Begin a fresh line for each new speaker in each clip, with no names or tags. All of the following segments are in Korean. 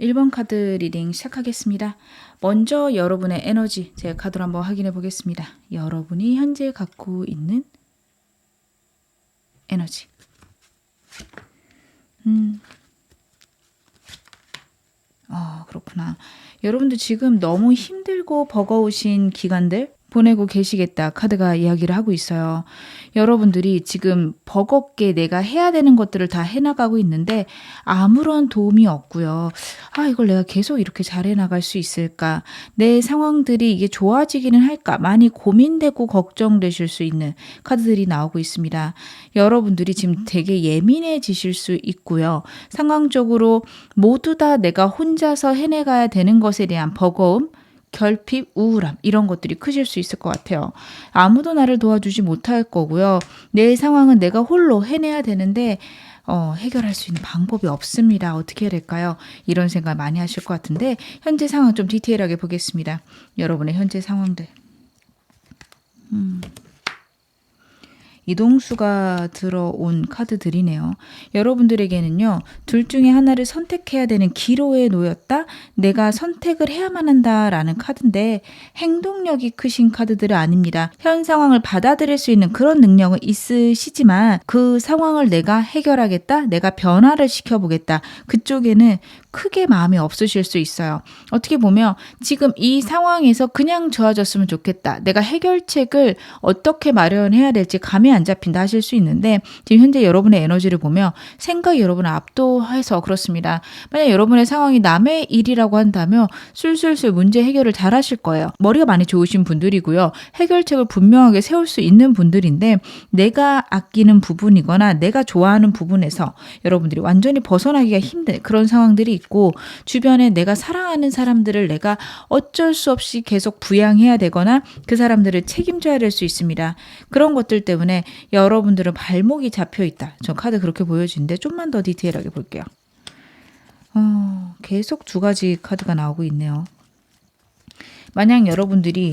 1번 카드 리딩 시작하겠습니다. 먼저 여러분의 에너지 제가 카드로 한번 확인해 보겠습니다. 여러분이 현재 갖고 있는 에너지. 그렇구나. 여러분들 지금 너무 힘들고 버거우신 기간들 보내고 계시겠다 카드가 이야기를 하고 있어요. 여러분들이 지금 버겁게 내가 해야 되는 것들을 다 해나가고 있는데 아무런 도움이 없고요. 이걸 내가 계속 이렇게 잘 해나갈 수 있을까? 내 상황들이 이게 좋아지기는 할까? 많이 고민되고 걱정되실 수 있는 카드들이 나오고 있습니다. 여러분들이 지금 되게 예민해지실 수 있고요. 상황적으로 모두 다 내가 혼자서 해내가야 되는 것에 대한 버거움, 결핍, 우울함 이런 것들이 크실 수 있을 것 같아요. 아무도 나를 도와주지 못할 거고요. 내 상황은 내가 홀로 해내야 되는데 해결할 수 있는 방법이 없습니다. 어떻게 해야 될까요? 이런 생각 많이 하실 것 같은데 현재 상황 좀 디테일하게 보겠습니다. 여러분의 현재 상황들. 이동수가 들어온 카드들이네요. 여러분들에게는요. 둘 중에 하나를 선택해야 되는 기로에 놓였다. 내가 선택을 해야만 한다라는 카드인데 행동력이 크신 카드들은 아닙니다. 현 상황을 받아들일 수 있는 그런 능력은 있으시지만 그 상황을 내가 해결하겠다. 내가 변화를 시켜보겠다. 그쪽에는 크게 마음이 없으실 수 있어요. 어떻게 보면 지금 이 상황에서 그냥 좋아졌으면 좋겠다. 내가 해결책을 어떻게 마련해야 될지 감이 안 잡힌다 하실 수 있는데 지금 현재 여러분의 에너지를 보면 생각이 여러분을 압도해서 그렇습니다. 만약 여러분의 상황이 남의 일이라고 한다면 술술술 문제 해결을 잘 하실 거예요. 머리가 많이 좋으신 분들이고요. 해결책을 분명하게 세울 수 있는 분들인데 내가 아끼는 부분이거나 내가 좋아하는 부분에서 여러분들이 완전히 벗어나기가 힘든 그런 상황들이 있고 주변에 내가 사랑하는 사람들을 내가 어쩔 수 없이 계속 부양해야 되거나 그 사람들을 책임져야 될 수 있습니다. 그런 것들 때문에 여러분들은 발목이 잡혀 있다. 저 카드 그렇게 보여지는데 좀만 더 디테일하게 볼게요. 계속 두 가지 카드가 나오고 있네요. 만약 여러분들이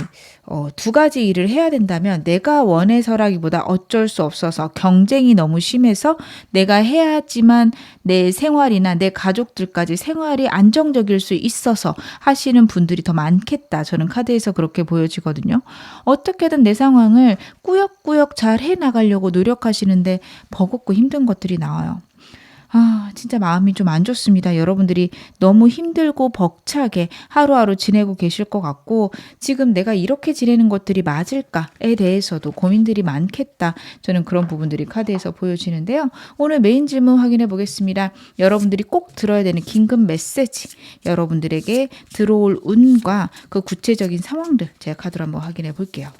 두 가지 일을 해야 된다면 내가 원해서라기보다 어쩔 수 없어서 경쟁이 너무 심해서 내가 해야지만 내 생활이나 내 가족들까지 생활이 안정적일 수 있어서 하시는 분들이 더 많겠다. 저는 카드에서 그렇게 보여지거든요. 어떻게든 내 상황을 꾸역꾸역 잘 해나가려고 노력하시는데 버겁고 힘든 것들이 나와요. 진짜 마음이 좀 안 좋습니다. 여러분들이 너무 힘들고 벅차게 하루하루 지내고 계실 것 같고 지금 내가 이렇게 지내는 것들이 맞을까에 대해서도 고민들이 많겠다. 저는 그런 부분들이 카드에서 보여지는데요. 오늘 메인 질문 확인해 보겠습니다. 여러분들이 꼭 들어야 되는 긴급 메시지, 여러분들에게 들어올 운과 그 구체적인 상황들 제가 카드로 한번 확인해 볼게요.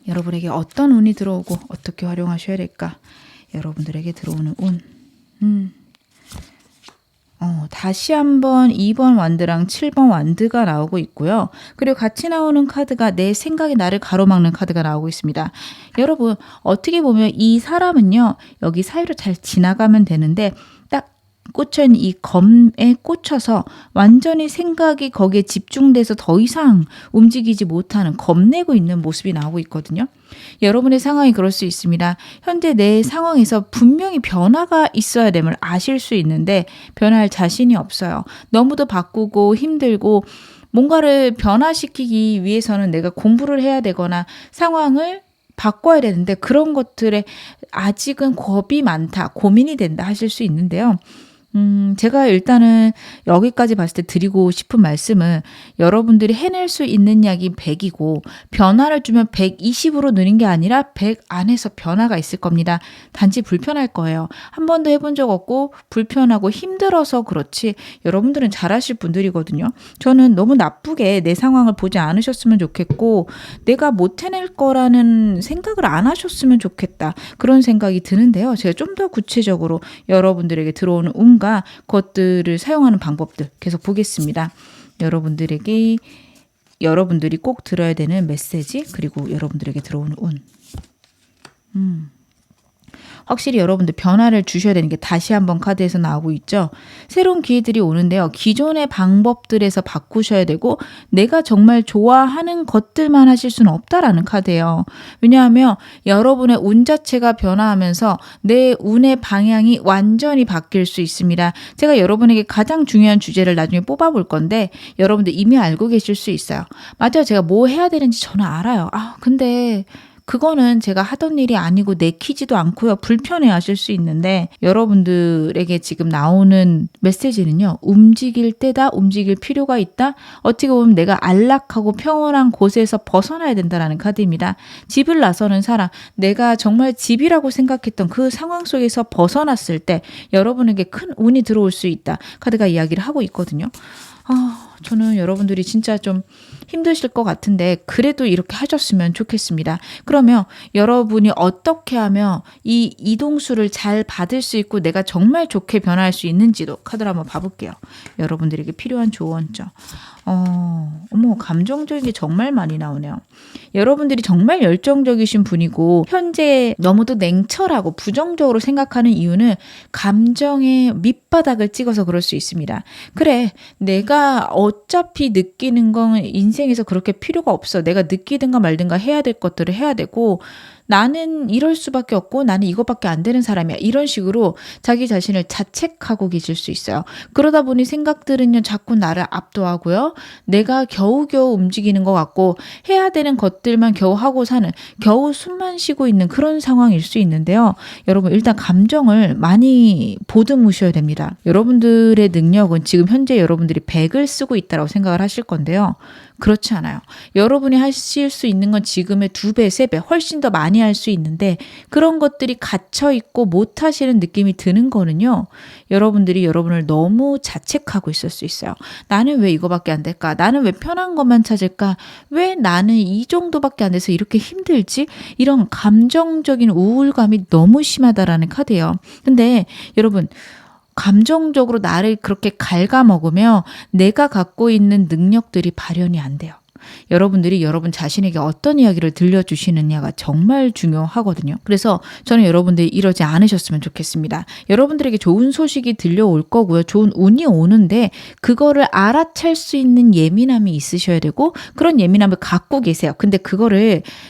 여러분에게 어떤 운이 들어오고 어떻게 활용하셔야 될까? 여러분들에게 들어오는 운. 다시 한번 2번 완드랑 7번 완드가 나오고 있고요. 그리고 같이 나오는 카드가 내 생각이 나를 가로막는 카드가 나오고 있습니다. 여러분 어떻게 보면 이 사람은요. 여기 사이로 잘 지나가면 되는데 딱 꽂혀있는 이 검에 꽂혀서 완전히 생각이 거기에 집중돼서 더 이상 움직이지 못하는 겁내고 있는 모습이 나오고 있거든요. 여러분의 상황이 그럴 수 있습니다. 현재 내 상황에서 분명히 변화가 있어야 됨을 아실 수 있는데 변화할 자신이 없어요. 너무도 바꾸고 힘들고 뭔가를 변화시키기 위해서는 내가 공부를 해야 되거나 상황을 바꿔야 되는데 그런 것들에 아직은 겁이 많다, 고민이 된다 하실 수 있는데요. 제가 일단은 여기까지 봤을 때 드리고 싶은 말씀은 여러분들이 해낼 수 있는 약이 100이고 변화를 주면 120으로 느는 게 아니라 100 안에서 변화가 있을 겁니다. 단지 불편할 거예요. 한 번도 해본 적 없고 불편하고 힘들어서 그렇지 여러분들은 잘하실 분들이거든요. 저는 너무 나쁘게 내 상황을 보지 않으셨으면 좋겠고 내가 못 해낼 거라는 생각을 안 하셨으면 좋겠다. 그런 생각이 드는데요. 제가 좀 더 구체적으로 여러분들에게 들어오는 그것들을 사용하는 방법들 계속 보겠습니다. 여러분들이 꼭 들어야 되는 메시지 그리고 여러분들에게 들어오는 운. 확실히 여러분들 변화를 주셔야 되는 게 다시 한번 카드에서 나오고 있죠. 새로운 기회들이 오는데요. 기존의 방법들에서 바꾸셔야 되고 내가 정말 좋아하는 것들만 하실 수는 없다라는 카드예요. 왜냐하면 여러분의 운 자체가 변화하면서 내 운의 방향이 완전히 바뀔 수 있습니다. 제가 여러분에게 가장 중요한 주제를 나중에 뽑아볼 건데 여러분들 이미 알고 계실 수 있어요. 맞아요. 제가 뭐 해야 되는지 저는 알아요. 근데 그거는 제가 하던 일이 아니고 내키지도 않고요. 불편해 하실 수 있는데 여러분들에게 지금 나오는 메시지는요. 움직일 때다. 움직일 필요가 있다. 어떻게 보면 내가 안락하고 평온한 곳에서 벗어나야 된다는 카드입니다. 집을 나서는 사람, 내가 정말 집이라고 생각했던 그 상황 속에서 벗어났을 때 여러분에게 큰 운이 들어올 수 있다. 카드가 이야기를 하고 있거든요. 저는 여러분들이 진짜 좀 힘드실 것 같은데 그래도 이렇게 하셨으면 좋겠습니다. 그러면 여러분이 어떻게 하면 이 이동수를 잘 받을 수 있고 내가 정말 좋게 변화할 수 있는지도 카드를 한번 봐볼게요. 여러분들에게 필요한 조언죠. 어머, 감정적인 게 정말 많이 나오네요. 여러분들이 정말 열정적이신 분이고 현재 너무도 냉철하고 부정적으로 생각하는 이유는 감정의 밑바닥을 찍어서 그럴 수 있습니다. 그래, 내가 어차피 느끼는 건 인생에서 그렇게 필요가 없어. 내가 느끼든가 말든가 해야 될 것들을 해야 되고 나는 이럴 수밖에 없고 나는 이것밖에 안 되는 사람이야. 이런 식으로 자기 자신을 자책하고 계실 수 있어요. 그러다 보니 생각들은요 자꾸 나를 압도하고요. 내가 겨우겨우 움직이는 것 같고 해야 되는 것들만 겨우 하고 사는, 겨우 숨만 쉬고 있는 그런 상황일 수 있는데요. 여러분 일단 감정을 많이 보듬으셔야 됩니다. 여러분들의 능력은 지금 현재 여러분들이 100을 쓰고 있다고 생각을 하실 건데요. 그렇지 않아요. 여러분이 하실 수 있는 건 지금의 2배, 3배 훨씬 더 많이 할 수 있는데 그런 것들이 갇혀있고 못하시는 느낌이 드는 거는요. 여러분들이 여러분을 너무 자책하고 있을 수 있어요. 나는 왜 이거밖에 안 될까? 나는 왜 편한 것만 찾을까? 왜 나는 이 정도밖에 안 돼서 이렇게 힘들지? 이런 감정적인 우울감이 너무 심하다라는 카드예요. 근데 여러분 감정적으로 나를 그렇게 갉아먹으며 내가 갖고 있는 능력들이 발현이 안 돼요. 여러분들이 여러분 자신에게 어떤 이야기를 들려주시느냐가 정말 중요하거든요. 그래서 저는 여러분들이 이러지 않으셨으면 좋겠습니다. 여러분들에게 좋은 소식이 들려올 거고요. 좋은 운이 오는데 그거를 알아챌 수 있는 예민함이 있으셔야 되고 그런 예민함을 갖고 계세요. 근데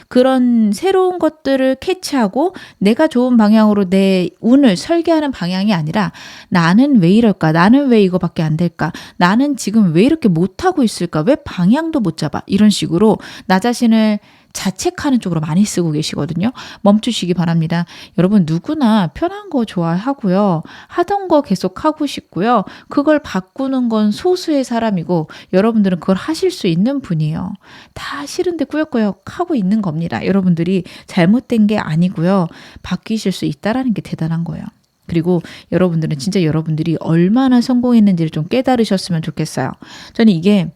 그런 새로운 것들을 캐치하고 내가 좋은 방향으로 내 운을 설계하는 방향이 아니라 나는 왜 이럴까? 나는 왜 이거밖에 안 될까? 나는 지금 왜 이렇게 못하고 있을까? 왜 방향도 못 잡아? 이런 식으로 나 자신을 자책하는 쪽으로 많이 쓰고 계시거든요. 멈추시기 바랍니다. 여러분 누구나 편한 거 좋아하고요. 하던 거 계속 하고 싶고요. 그걸 바꾸는 건 소수의 사람이고 여러분들은 그걸 하실 수 있는 분이에요. 다 싫은데 꾸역꾸역 하고 있는 겁니다. 여러분들이 잘못된 게 아니고요. 바뀌실 수 있다라는 게 대단한 거예요. 그리고 여러분들은 진짜 여러분들이 얼마나 성공했는지를 좀 깨달으셨으면 좋겠어요. 저는 이게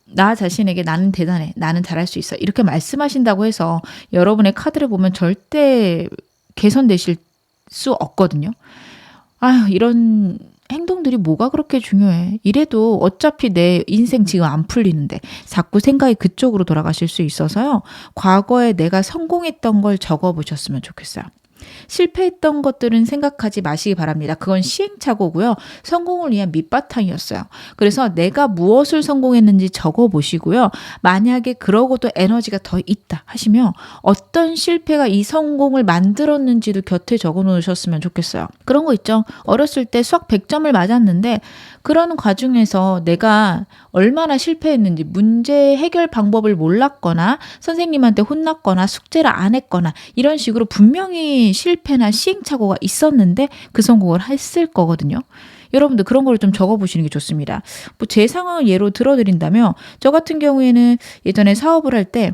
나 자신에게 나는 대단해. 나는 잘할 수 있어. 이렇게 말씀하신다고 해서 여러분의 카드를 보면 절대 개선되실 수 없거든요. 이런 행동들이 뭐가 그렇게 중요해. 이래도 어차피 내 인생 지금 안 풀리는데 자꾸 생각이 그쪽으로 돌아가실 수 있어서요. 과거에 내가 성공했던 걸 적어보셨으면 좋겠어요. 실패했던 것들은 생각하지 마시기 바랍니다. 그건 시행착오고요. 성공을 위한 밑바탕이었어요. 그래서 내가 무엇을 성공했는지 적어보시고요. 만약에 그러고도 에너지가 더 있다 하시면 어떤 실패가 이 성공을 만들었는지도 곁에 적어놓으셨으면 좋겠어요. 그런 거 있죠. 어렸을 때 수학 100점을 맞았는데 그런 과정에서 내가 얼마나 실패했는지 문제 해결 방법을 몰랐거나 선생님한테 혼났거나 숙제를 안 했거나 이런 식으로 분명히 실패나 시행착오가 있었는데 그 성공을 했을 거거든요. 여러분들 그런 걸 좀 적어보시는 게 좋습니다. 제 상황을 예로 들어드린다면 저 같은 경우에는 예전에 사업을 할 때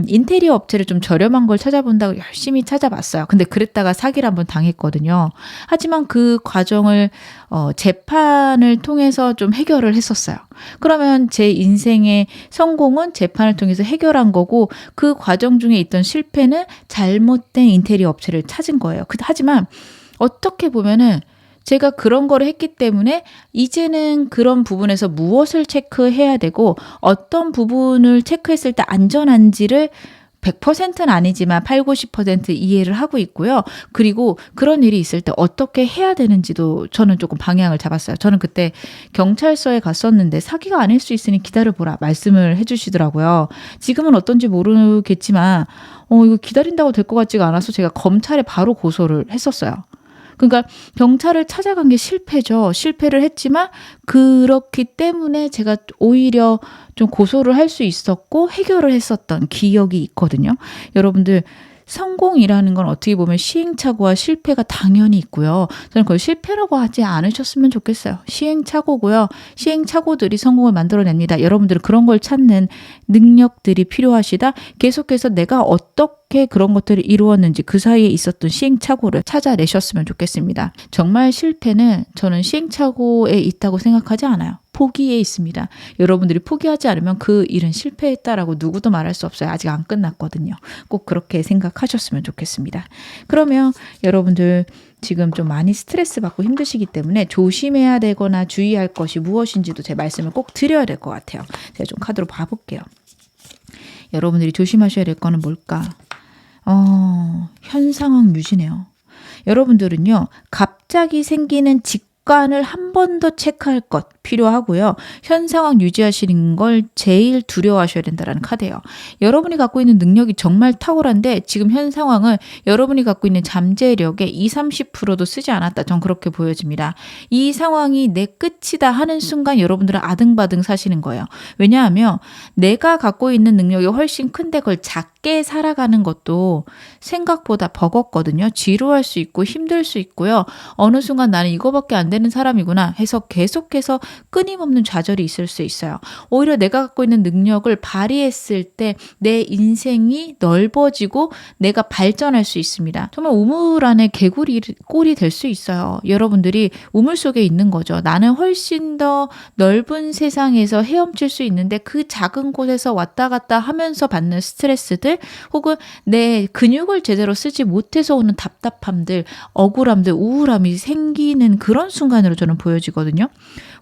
인테리어 업체를 좀 저렴한 걸 찾아본다고 열심히 찾아봤어요. 근데 그랬다가 사기를 한번 당했거든요. 하지만 그 과정을 재판을 통해서 좀 해결을 했었어요. 그러면 제 인생의 성공은 재판을 통해서 해결한 거고 그 과정 중에 있던 실패는 잘못된 인테리어 업체를 찾은 거예요. 하지만 어떻게 보면은 제가 그런 거를 했기 때문에 이제는 그런 부분에서 무엇을 체크해야 되고 어떤 부분을 체크했을 때 안전한지를 100%는 아니지만 8, 90% 이해를 하고 있고요. 그리고 그런 일이 있을 때 어떻게 해야 되는지도 저는 조금 방향을 잡았어요. 저는 그때 경찰서에 갔었는데 사기가 아닐 수 있으니 기다려보라 말씀을 해주시더라고요. 지금은 어떤지 모르겠지만 이거 기다린다고 될 것 같지가 않아서 제가 검찰에 바로 고소를 했었어요. 그러니까 경찰을 찾아간 게 실패죠. 실패를 했지만 그렇기 때문에 제가 오히려 좀 고소를 할 수 있었고 해결을 했었던 기억이 있거든요. 여러분들 성공이라는 건 어떻게 보면 시행착오와 실패가 당연히 있고요. 저는 그걸 실패라고 하지 않으셨으면 좋겠어요. 시행착오고요. 시행착오들이 성공을 만들어냅니다. 여러분들은 그런 걸 찾는 능력들이 필요하시다. 계속해서 내가 어떻게 그런 것들을 이루었는지 그 사이에 있었던 시행착오를 찾아내셨으면 좋겠습니다. 정말 실패는 저는 시행착오에 있다고 생각하지 않아요. 포기에 있습니다. 여러분들이 포기하지 않으면 그 일은 실패했다라고 누구도 말할 수 없어요. 아직 안 끝났거든요. 꼭 그렇게 생각하셨으면 좋겠습니다. 그러면 여러분들 지금 좀 많이 스트레스 받고 힘드시기 때문에 조심해야 되거나 주의할 것이 무엇인지도 제 말씀을 꼭 드려야 될 것 같아요. 제가 좀 카드로 봐볼게요. 여러분들이 조심하셔야 될 거는 뭘까? 현 상황 유지네요. 여러분들은요, 갑자기 생기는 직관을 한 번 더 체크할 것 필요하고요. 현 상황 유지하시는 걸 제일 두려워하셔야 된다는 카드예요. 여러분이 갖고 있는 능력이 정말 탁월한데 지금 현 상황을 여러분이 갖고 있는 잠재력의 20, 30%도 쓰지 않았다. 전 그렇게 보여집니다. 이 상황이 내 끝이다 하는 순간 여러분들은 아등바등 사시는 거예요. 왜냐하면 내가 갖고 있는 능력이 훨씬 큰데 그걸 작게 살아가는 것도 생각보다 버겁거든요. 지루할 수 있고 힘들 수 있고요. 어느 순간 나는 이거밖에 안 되는 사람이구나 해서 계속해서 끊임없는 좌절이 있을 수 있어요. 오히려 내가 갖고 있는 능력을 발휘했을 때 내 인생이 넓어지고 내가 발전할 수 있습니다. 정말 우물 안에 개구리 꼴이 될 수 있어요. 여러분들이 우물 속에 있는 거죠. 나는 훨씬 더 넓은 세상에서 헤엄칠 수 있는데 그 작은 곳에서 왔다 갔다 하면서 받는 스트레스들 혹은 내 근육을 제대로 쓰지 못해서 오는 답답함들, 억울함들, 우울함이 생기는 그런 순간으로 저는 보여지거든요.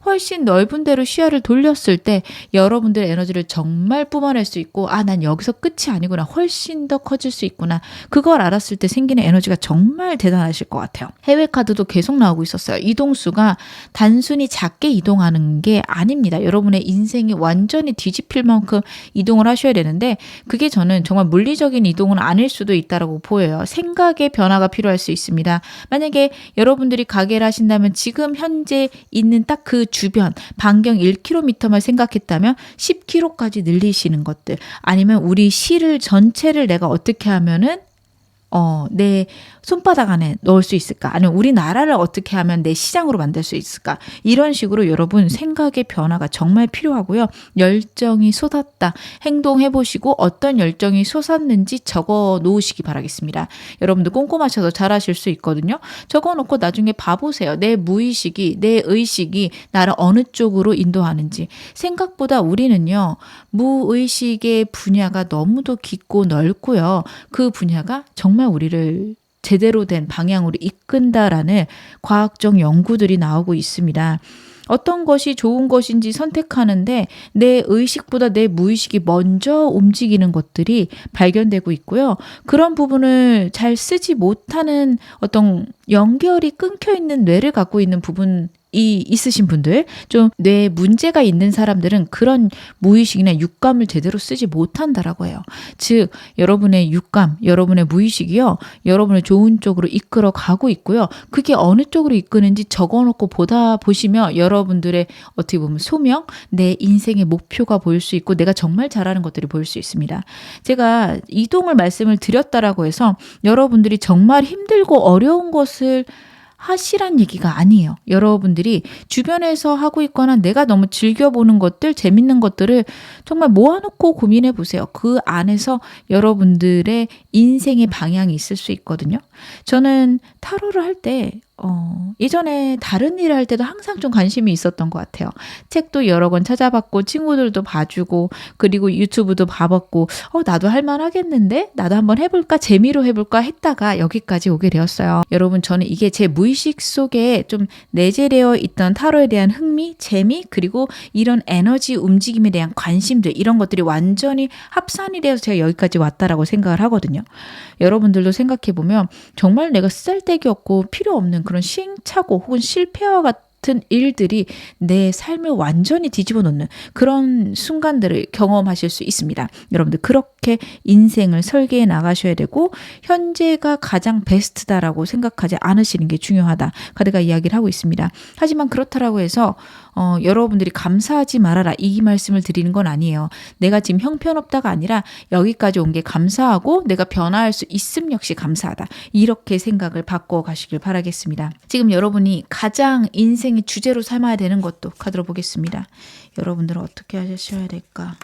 훨씬 넓은 데로 시야를 돌렸을 때 여러분들의 에너지를 정말 뿜어낼 수 있고 난 여기서 끝이 아니구나. 훨씬 더 커질 수 있구나. 그걸 알았을 때 생기는 에너지가 정말 대단하실 것 같아요. 해외 카드도 계속 나오고 있었어요. 이동수가 단순히 작게 이동하는 게 아닙니다. 여러분의 인생이 완전히 뒤집힐 만큼 이동을 하셔야 되는데 그게 저는 정말 물리적인 이동은 아닐 수도 있다고 보여요. 생각의 변화가 필요할 수 있습니다. 만약에 여러분들이 가게를 하신다면 지금 현재 있는 딱 그 주변 반경 1km만 생각했다면 10km까지 늘리시는 것들 아니면 우리 시를 전체를 내가 어떻게 하면은 내 손바닥 안에 넣을 수 있을까? 아니면 우리나라를 어떻게 하면 내 시장으로 만들 수 있을까? 이런 식으로 여러분 생각의 변화가 정말 필요하고요. 열정이 솟았다. 행동해보시고 어떤 열정이 솟았는지 적어 놓으시기 바라겠습니다. 여러분들 꼼꼼하셔서 잘하실 수 있거든요. 적어놓고 나중에 봐보세요. 내 무의식이, 내 의식이 나를 어느 쪽으로 인도하는지. 생각보다 우리는요. 무의식의 분야가 너무도 깊고 넓고요. 그 분야가 정말 우리를 제대로 된 방향으로 이끈다라는 과학적 연구들이 나오고 있습니다. 어떤 것이 좋은 것인지 선택하는데 내 의식보다 내 무의식이 먼저 움직이는 것들이 발견되고 있고요. 그런 부분을 잘 쓰지 못하는 어떤 연결이 끊겨 있는 뇌를 갖고 있는 부분이 있으신 분들, 좀 뇌에 문제가 있는 사람들은 그런 무의식이나 육감을 제대로 쓰지 못한다라고 해요. 즉 여러분의 육감, 여러분의 무의식이요. 여러분을 좋은 쪽으로 이끌어 가고 있고요. 그게 어느 쪽으로 이끄는지 적어놓고 보시면 여러분들의 어떻게 보면 소명, 내 인생의 목표가 보일 수 있고 내가 정말 잘하는 것들이 보일 수 있습니다. 제가 이동을 말씀을 드렸다라고 해서 여러분들이 정말 힘들고 어려운 것을 하시란 얘기가 아니에요. 여러분들이 주변에서 하고 있거나 내가 너무 즐겨보는 것들, 재밌는 것들을 정말 모아놓고 고민해 보세요. 그 안에서 여러분들의 인생의 방향이 있을 수 있거든요. 저는 타로를 할 때 예전에 다른 일을 할 때도 항상 좀 관심이 있었던 것 같아요. 책도 여러 권 찾아봤고 친구들도 봐주고 그리고 유튜브도 봐봤고 나도 할 만하겠는데? 나도 한번 해볼까? 재미로 해볼까? 했다가 여기까지 오게 되었어요. 여러분 저는 이게 제 무의식 속에 좀 내재되어 있던 타로에 대한 흥미, 재미 그리고 이런 에너지 움직임에 대한 관심들 이런 것들이 완전히 합산이 되어서 제가 여기까지 왔다라고 생각을 하거든요. 여러분들도 생각해보면 정말 내가 쓰잘데기 없고 필요 없는 그런 시행착오 혹은 실패와 같은 일들이 내 삶을 완전히 뒤집어 놓는 그런 순간들을 경험하실 수 있습니다. 여러분들 그렇게 인생을 설계해 나가셔야 되고 현재가 가장 베스트다라고 생각하지 않으시는 게 중요하다. 카드가 이야기를 하고 있습니다. 하지만 그렇다라고 해서 여러분들이 감사하지 말아라 이 말씀을 드리는 건 아니에요. 내가 지금 형편없다가 아니라 여기까지 온 게 감사하고 내가 변화할 수 있음 역시 감사하다. 이렇게 생각을 바꿔 가시길 바라겠습니다. 지금 여러분이 가장 인생의 주제로 삼아야 되는 것도 카드로 보겠습니다. 여러분들은 어떻게 하셔야 될까?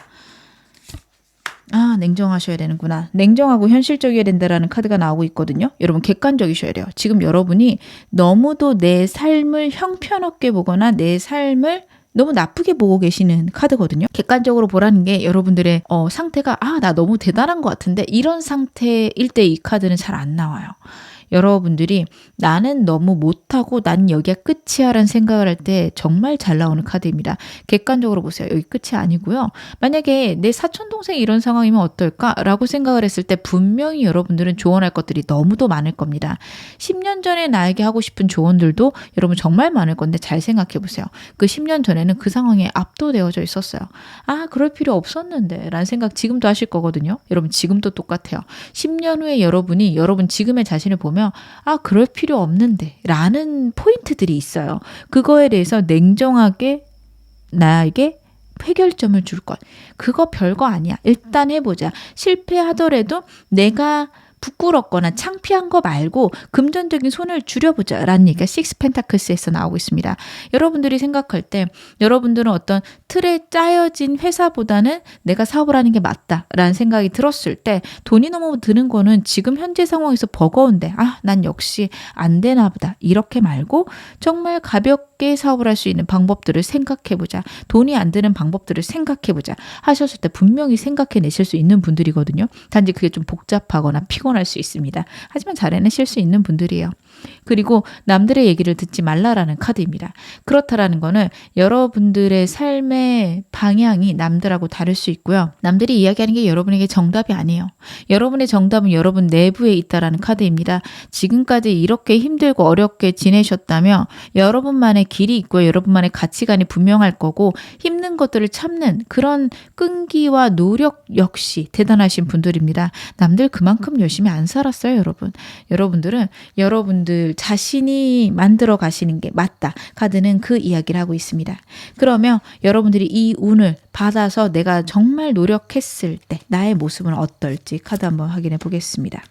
냉정하셔야 되는구나. 냉정하고 현실적이어야 된다라는 카드가 나오고 있거든요. 여러분 객관적이셔야 돼요. 지금 여러분이 너무도 내 삶을 형편없게 보거나 내 삶을 너무 나쁘게 보고 계시는 카드거든요. 객관적으로 보라는 게 여러분들의 상태가 나 너무 대단한 것 같은데 이런 상태일 때 이 카드는 잘 안 나와요. 여러분들이 나는 너무 못하고 난 여기가 끝이야 라는 생각을 할 때 정말 잘 나오는 카드입니다. 객관적으로 보세요. 여기 끝이 아니고요. 만약에 내 사촌동생이 이런 상황이면 어떨까? 라고 생각을 했을 때 분명히 여러분들은 조언할 것들이 너무도 많을 겁니다. 10년 전에 나에게 하고 싶은 조언들도 여러분 정말 많을 건데 잘 생각해 보세요. 그 10년 전에는 그 상황에 압도되어져 있었어요. 그럴 필요 없었는데 라는 생각 지금도 하실 거거든요. 여러분 지금도 똑같아요. 10년 후에 여러분이 여러분 지금의 자신을 보면 그럴 필요 없는데 라는 포인트들이 있어요. 그거에 대해서 냉정하게 나에게 해결점을 줄 것. 그거 별거 아니야. 일단 해보자. 실패하더라도 내가 부끄럽거나 창피한 거 말고 금전적인 손을 줄여보자 라는 얘기가 식스 펜타클스에서 나오고 있습니다. 여러분들이 생각할 때 여러분들은 어떤 틀에 짜여진 회사보다는 내가 사업을 하는 게 맞다 라는 생각이 들었을 때 돈이 너무 드는 거는 지금 현재 상황에서 버거운데 난 역시 안 되나 보다 이렇게 말고 정말 가볍게 사업을 할 수 있는 방법들을 생각해보자. 돈이 안 드는 방법들을 생각해보자 하셨을 때 분명히 생각해내실 수 있는 분들이거든요. 단지 그게 좀 복잡하거나 피곤할 수 있습니다. 하지만 잘 해내실 수 있는 분들이에요. 그리고 남들의 얘기를 듣지 말라라는 카드입니다. 그렇다라는 거는 여러분들의 삶의 방향이 남들하고 다를 수 있고요. 남들이 이야기하는 게 여러분에게 정답이 아니에요. 여러분의 정답은 여러분 내부에 있다라는 카드입니다. 지금까지 이렇게 힘들고 어렵게 지내셨다면 여러분만의 길이 있고 여러분만의 가치관이 분명할 거고 힘든 것들을 참는 그런 끈기와 노력 역시 대단하신 분들입니다. 남들 그만큼 열심히 안 살았어요, 여러분. 여러분들은 여러분들 자신이 만들어 가시는 게 맞다. 카드는 그 이야기를 하고 있습니다. 그러면 여러분들이 이 운을 받아서 내가 정말 노력했을 때 나의 모습은 어떨지 카드 한번 확인해 보겠습니다.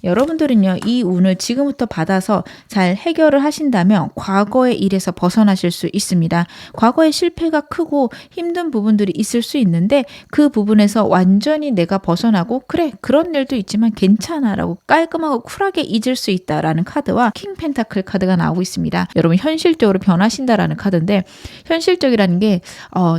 여러분들은요, 이 운을 지금부터 받아서 잘 해결을 하신다면 과거의 일에서 벗어나실 수 있습니다. 과거의 실패가 크고 힘든 부분들이 있을 수 있는데 그 부분에서 완전히 내가 벗어나고 그래, 그런 일도 있지만 괜찮아 라고 깔끔하고 쿨하게 잊을 수 있다라는 카드와 킹 펜타클 카드가 나오고 있습니다. 여러분 현실적으로 변하신다라는 카드인데 현실적이라는 게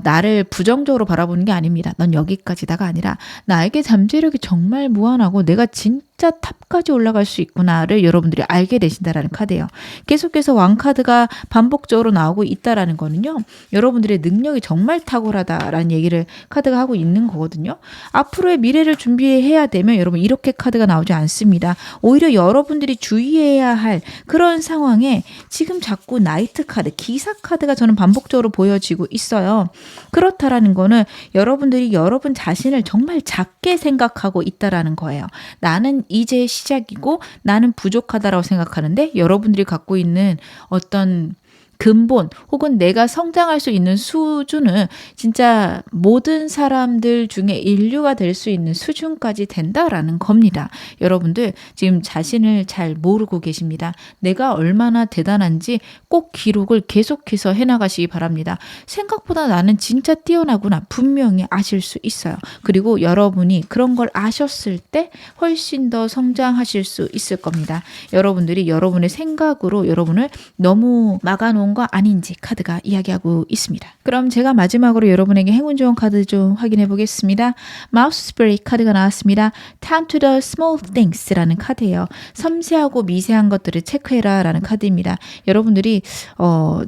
나를 부정적으로 바라보는 게 아닙니다. 넌 여기까지다가 아니라 나에게 잠재력이 정말 무한하고 내가 진짜 탑까지 올라갈 수 있구나를 여러분들이 알게 되신다라는 카드예요. 계속해서 왕카드가 반복적으로 나오고 있다라는 거는요. 여러분들의 능력이 정말 탁월하다라는 얘기를 카드가 하고 있는 거거든요. 앞으로의 미래를 준비해야 되면 여러분 이렇게 카드가 나오지 않습니다. 오히려 여러분들이 주의해야 할 그런 상황에 지금 자꾸 나이트 카드, 기사 카드가 저는 반복적으로 보여지고 있어요. 그렇다라는 거는 여러분들이 여러분 자신을 정말 작게 생각하고 있다라는 거예요. 나는 이제 시작이고 나는 부족하다라고 생각하는데 여러분들이 갖고 있는 어떤 근본 혹은 내가 성장할 수 있는 수준은 진짜 모든 사람들 중에 인류가 될 수 있는 수준까지 된다라는 겁니다. 여러분들 지금 자신을 잘 모르고 계십니다. 내가 얼마나 대단한지 꼭 기록을 계속해서 해나가시기 바랍니다. 생각보다 나는 진짜 뛰어나구나 분명히 아실 수 있어요. 그리고 여러분이 그런 걸 아셨을 때 훨씬 더 성장하실 수 있을 겁니다. 여러분들이 여러분의 생각으로 여러분을 너무 막아놓은 거 아닌지 카드가 이야기하고 있습니다. 그럼 제가 마지막으로 여러분에게 행운 좋은 카드 좀 확인해 보겠습니다. 마우스 스프레이 카드가 나왔습니다. Time to the small things라는 카드예요. 섬세하고 미세한 것들을 체크해라 라는 카드입니다. 여러분들이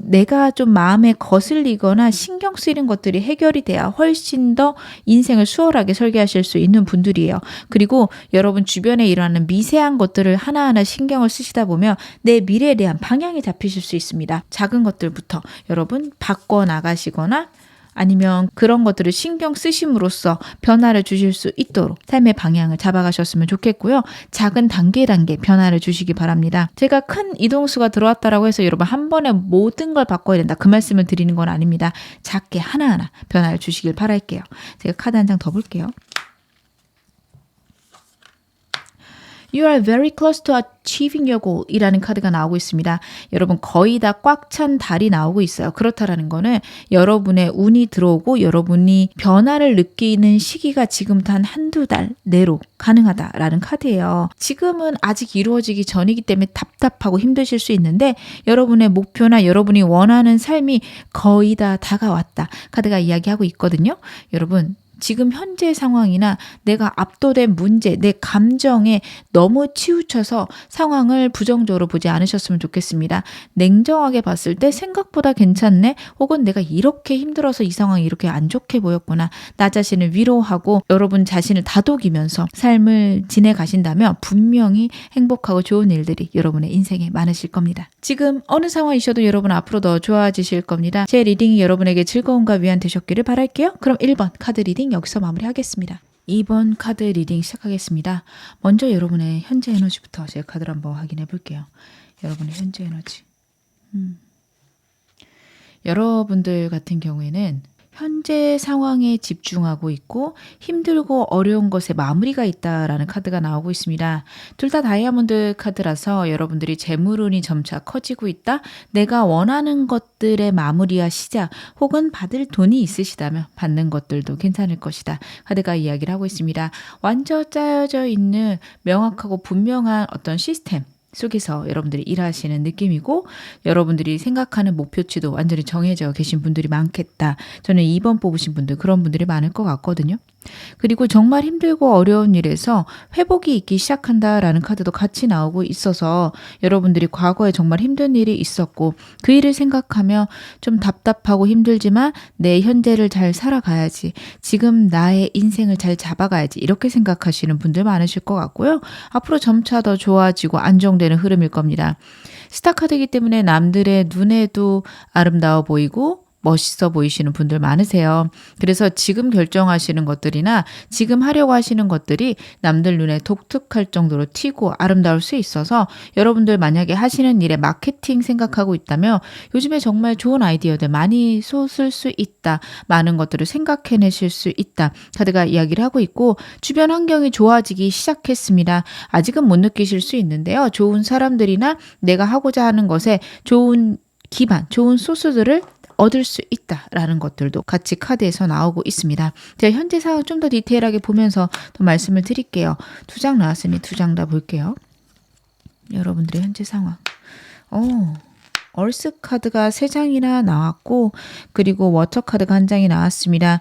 내가 좀 마음에 거슬리거나 신경 쓰이는 것들이 해결이 돼야 훨씬 더 인생을 수월하게 설계하실 수 있는 분들이에요. 그리고 여러분 주변에 일어나는 미세한 것들을 하나하나 신경을 쓰시다 보면 내 미래에 대한 방향이 잡히실 수 있습니다. 작은 것들부터 여러분 바꿔 나가시거나 아니면 그런 것들을 신경 쓰심으로써 변화를 주실 수 있도록 삶의 방향을 잡아가셨으면 좋겠고요. 작은 단계 변화를 주시기 바랍니다. 제가 큰 이동수가 들어왔다라고 해서 여러분 한 번에 모든 걸 바꿔야 된다. 그 말씀을 드리는 건 아닙니다. 작게 하나하나 변화를 주시길 바랄게요. 제가 카드 한 장 더 볼게요. You are very close to achieving your goal 이라는 카드가 나오고 있습니다. 여러분 거의 다 꽉 찬 달이 나오고 있어요. 그렇다라는 거는 여러분의 운이 들어오고 여러분이 변화를 느끼는 시기가 지금부터 한 한두 달 내로 가능하다라는 카드예요. 지금은 아직 이루어지기 전이기 때문에 답답하고 힘드실 수 있는데 여러분의 목표나 여러분이 원하는 삶이 거의 다 다가왔다. 카드가 이야기하고 있거든요. 여러분 지금 현재 상황이나 내가 압도된 문제, 내 감정에 너무 치우쳐서 상황을 부정적으로 보지 않으셨으면 좋겠습니다. 냉정하게 봤을 때 생각보다 괜찮네? 혹은 내가 이렇게 힘들어서 이 상황이 이렇게 안 좋게 보였구나. 나 자신을 위로하고 여러분 자신을 다독이면서 삶을 지내가신다면 분명히 행복하고 좋은 일들이 여러분의 인생에 많으실 겁니다. 지금 어느 상황이셔도 여러분 앞으로 더 좋아지실 겁니다. 제 리딩이 여러분에게 즐거움과 위안 되셨기를 바랄게요. 그럼 1번 카드 리딩 여기서 마무리하겠습니다. 2번 카드 리딩 시작하겠습니다. 먼저 여러분의 현재 에너지부터 제가 카드를 한번 확인해 볼게요. 여러분의 현재 에너지. 여러분들 같은 경우에는 현재 상황에 집중하고 있고 힘들고 어려운 것에 마무리가 있다라는 카드가 나오고 있습니다. 둘 다 다이아몬드 카드라서 여러분들이 재물운이 점차 커지고 있다. 내가 원하는 것들의 마무리와 시작 혹은 받을 돈이 있으시다면 받는 것들도 괜찮을 것이다. 카드가 이야기를 하고 있습니다. 완전 짜여져 있는 명확하고 분명한 어떤 시스템 속에서 여러분들이 일하시는 느낌이고 여러분들이 생각하는 목표치도 완전히 정해져 계신 분들이 많겠다. 저는 2번 뽑으신 분들 그런 분들이 많을 것 같거든요. 그리고 정말 힘들고 어려운 일에서 회복이 있기 시작한다라는 카드도 같이 나오고 있어서 여러분들이 과거에 정말 힘든 일이 있었고 그 일을 생각하며 좀 답답하고 힘들지만 내 현재를 잘 살아가야지. 지금 나의 인생을 잘 잡아가야지. 이렇게 생각하시는 분들 많으실 것 같고요. 앞으로 점차 더 좋아지고 안정되는 흐름일 겁니다. 스타 카드이기 때문에 남들의 눈에도 아름다워 보이고 멋있어 보이시는 분들 많으세요. 그래서 지금 결정하시는 것들이나 지금 하려고 하시는 것들이 남들 눈에 독특할 정도로 튀고 아름다울 수 있어서 여러분들 만약에 하시는 일에 마케팅 생각하고 있다면 요즘에 정말 좋은 아이디어들 많이 쏟을 수 있다. 많은 것들을 생각해내실 수 있다. 카드가 이야기를 하고 있고 주변 환경이 좋아지기 시작했습니다. 아직은 못 느끼실 수 있는데요. 좋은 사람들이나 내가 하고자 하는 것에 좋은 기반, 좋은 소스들을 얻을 수 있다라는 것들도 같이 카드에서 나오고 있습니다. 제가 현재 상황 좀 더 디테일하게 보면서 더 말씀을 드릴게요. 2장 나왔으니 2장 다 볼게요. 여러분들의 현재 상황. 얼스 카드가 3장이나 나왔고 그리고 워터 카드가 1장이 나왔습니다.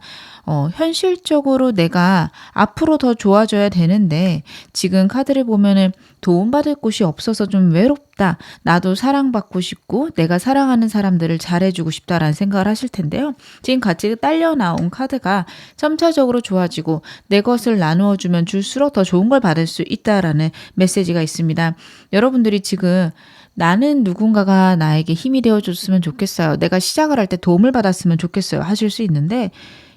현실적으로 내가 앞으로 더 좋아져야 되는데 지금 카드를 보면은 도움받을 곳이 없어서 좀 외롭다. 나도 사랑받고 싶고 내가 사랑하는 사람들을 잘해주고 싶다라는 생각을 하실 텐데요. 지금 같이 딸려 나온 카드가 점차적으로 좋아지고 내 것을 나누어 주면 줄수록 더 좋은 걸 받을 수 있다라는 메시지가 있습니다. 여러분들이 지금 나는 누군가가 나에게 힘이 되어줬으면 좋겠어요. 내가 시작을 할 때 도움을 받았으면 좋겠어요. 하실 수 있는데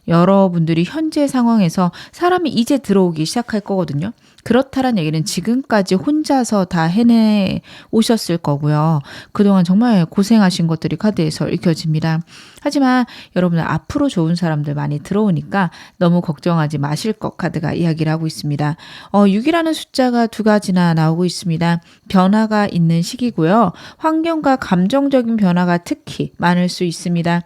여러분들이 현재 상황에서 사람이 이제 들어오기 시작할 거거든요. 그렇다란 얘기는 지금까지 혼자서 다 해내 오셨을 거고요. 그동안 정말 고생하신 것들이 카드에서 읽혀집니다. 하지만 여러분들 앞으로 좋은 사람들 많이 들어오니까 너무 걱정하지 마실 것 카드가 이야기를 하고 있습니다. 6이라는 숫자가 두 가지나 나오고 있습니다. 변화가 있는 시기고요. 환경과 감정적인 변화가 특히 많을 수 있습니다.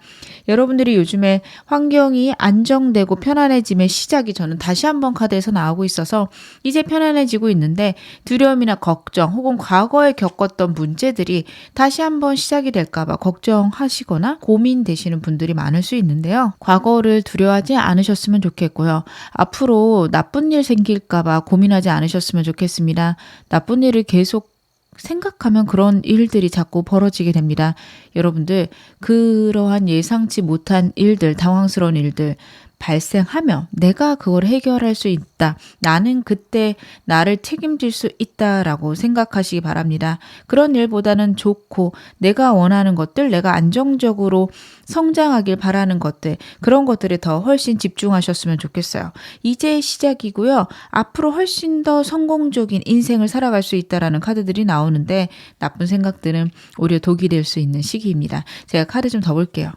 여러분들이 요즘에 환경이 안정되고 편안해짐의 시작이 저는 다시 한번 카드에서 나오고 있어서 이제 편안해지고 있는데 두려움이나 걱정 혹은 과거에 겪었던 문제들이 다시 한번 시작이 될까봐 걱정하시거나 고민되시는 분들이 많을 수 있는데요. 과거를 두려워하지 않으셨으면 좋겠고요. 앞으로 나쁜 일 생길까봐 고민하지 않으셨으면 좋겠습니다. 나쁜 일을 계속 생각하면 그런 일들이 자꾸 벌어지게 됩니다. 여러분들 그러한 예상치 못한 일들, 당황스러운 일들 발생하면 내가 그걸 해결할 수 있다. 나는 그때 나를 책임질 수 있다라고 생각하시기 바랍니다. 그런 일보다는 좋고 내가 원하는 것들, 내가 안정적으로 성장하길 바라는 것들, 그런 것들에 더 훨씬 집중하셨으면 좋겠어요. 이제 시작이고요. 앞으로 훨씬 더 성공적인 인생을 살아갈 수 있다라는 카드들이 나오는데 나쁜 생각들은 오히려 독이 될 수 있는 시기입니다. 제가 카드 좀 더 볼게요.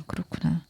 그렇구나.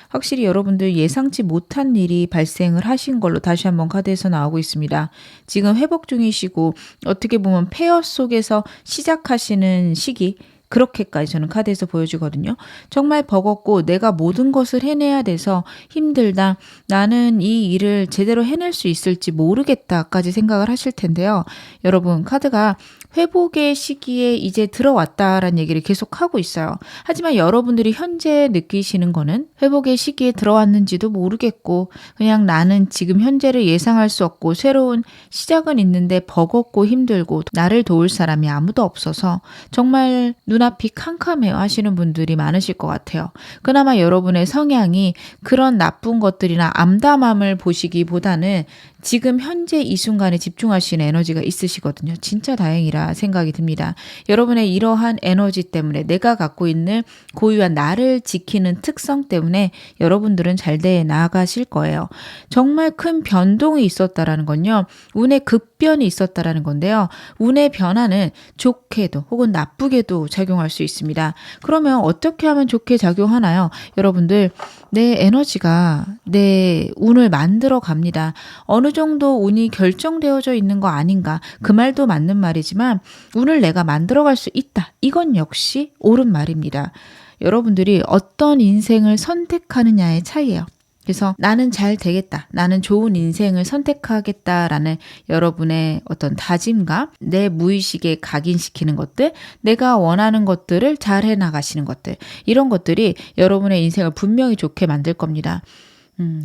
확실히 여러분들 예상치 못한 일이 발생을 하신 걸로 다시 한번 카드에서 나오고 있습니다. 지금 회복 중이시고 어떻게 보면 폐허 속에서 시작하시는 시기, 그렇게까지 저는 카드에서 보여주거든요. 정말 버겁고 내가 모든 것을 해내야 돼서 힘들다. 나는 이 일을 제대로 해낼 수 있을지 모르겠다까지 생각을 하실 텐데요. 여러분 카드가 회복의 시기에 이제 들어왔다라는 얘기를 계속 하고 있어요. 하지만 여러분들이 현재 느끼시는 거는 회복의 시기에 들어왔는지도 모르겠고 그냥 나는 지금 현재를 예상할 수 없고 새로운 시작은 있는데 버겁고 힘들고 나를 도울 사람이 아무도 없어서 정말 눈앞이 캄캄해요 하시는 분들이 많으실 것 같아요. 그나마 여러분의 성향이 그런 나쁜 것들이나 암담함을 보시기보다는 지금 현재 이 순간에 집중하시는 에너지가 있으시거든요. 진짜 다행이라 생각이 듭니다. 여러분의 이러한 에너지 때문에 내가 갖고 있는 고유한 나를 지키는 특성 때문에 여러분들은 잘 돼 나가실 거예요. 정말 큰 변동이 있었다라는 건요. 운의 급변이 있었다라는 건데요. 운의 변화는 좋게도 혹은 나쁘게도 작용할 수 있습니다. 그러면 어떻게 하면 좋게 작용하나요? 여러분들 내 에너지가 내 운을 만들어 갑니다. 어느 정도 운이 결정되어져 있는 거 아닌가? 그 말도 맞는 말이지만 운을 내가 만들어갈 수 있다. 이건 역시 옳은 말입니다. 여러분들이 어떤 인생을 선택하느냐의 차이예요. 그래서 나는 잘 되겠다. 나는 좋은 인생을 선택하겠다라는 여러분의 어떤 다짐과 내 무의식에 각인시키는 것들, 내가 원하는 것들을 잘 해나가시는 것들, 이런 것들이 여러분의 인생을 분명히 좋게 만들 겁니다.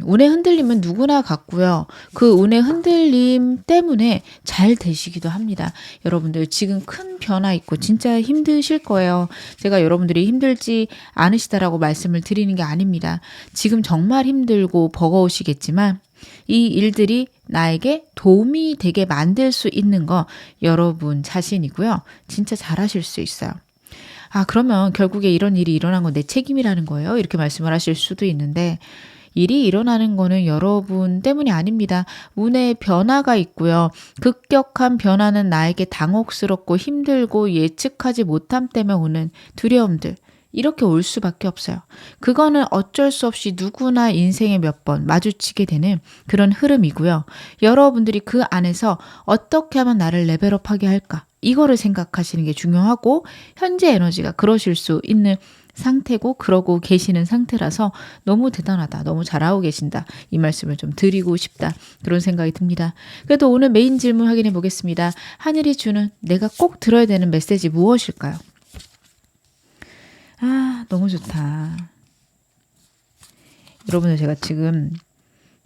운의 흔들림은 누구나 같고요. 그 운의 흔들림 때문에 잘 되시기도 합니다. 여러분들 지금 큰 변화 있고 진짜 힘드실 거예요. 제가 여러분들이 힘들지 않으시다라고 말씀을 드리는 게 아닙니다. 지금 정말 힘들고 버거우시겠지만 이 일들이 나에게 도움이 되게 만들 수 있는 거 여러분 자신이고요. 진짜 잘하실 수 있어요. 그러면 결국에 이런 일이 일어난 건 내 책임이라는 거예요. 이렇게 말씀을 하실 수도 있는데 일이 일어나는 거는 여러분 때문이 아닙니다. 운의 변화가 있고요. 급격한 변화는 나에게 당혹스럽고 힘들고 예측하지 못함 때문에 오는 두려움들. 이렇게 올 수밖에 없어요. 그거는 어쩔 수 없이 누구나 인생에 몇 번 마주치게 되는 그런 흐름이고요. 여러분들이 그 안에서 어떻게 하면 나를 레벨업하게 할까? 이거를 생각하시는 게 중요하고 현재 에너지가 그러실 수 있는 상태고 그러고 계시는 상태라서 너무 대단하다. 너무 잘하고 계신다. 이 말씀을 좀 드리고 싶다. 그런 생각이 듭니다. 그래도 오늘 메인 질문 확인해 보겠습니다. 하늘이 주는 내가 꼭 들어야 되는 메시지 무엇일까요? 너무 좋다. 여러분들 제가 지금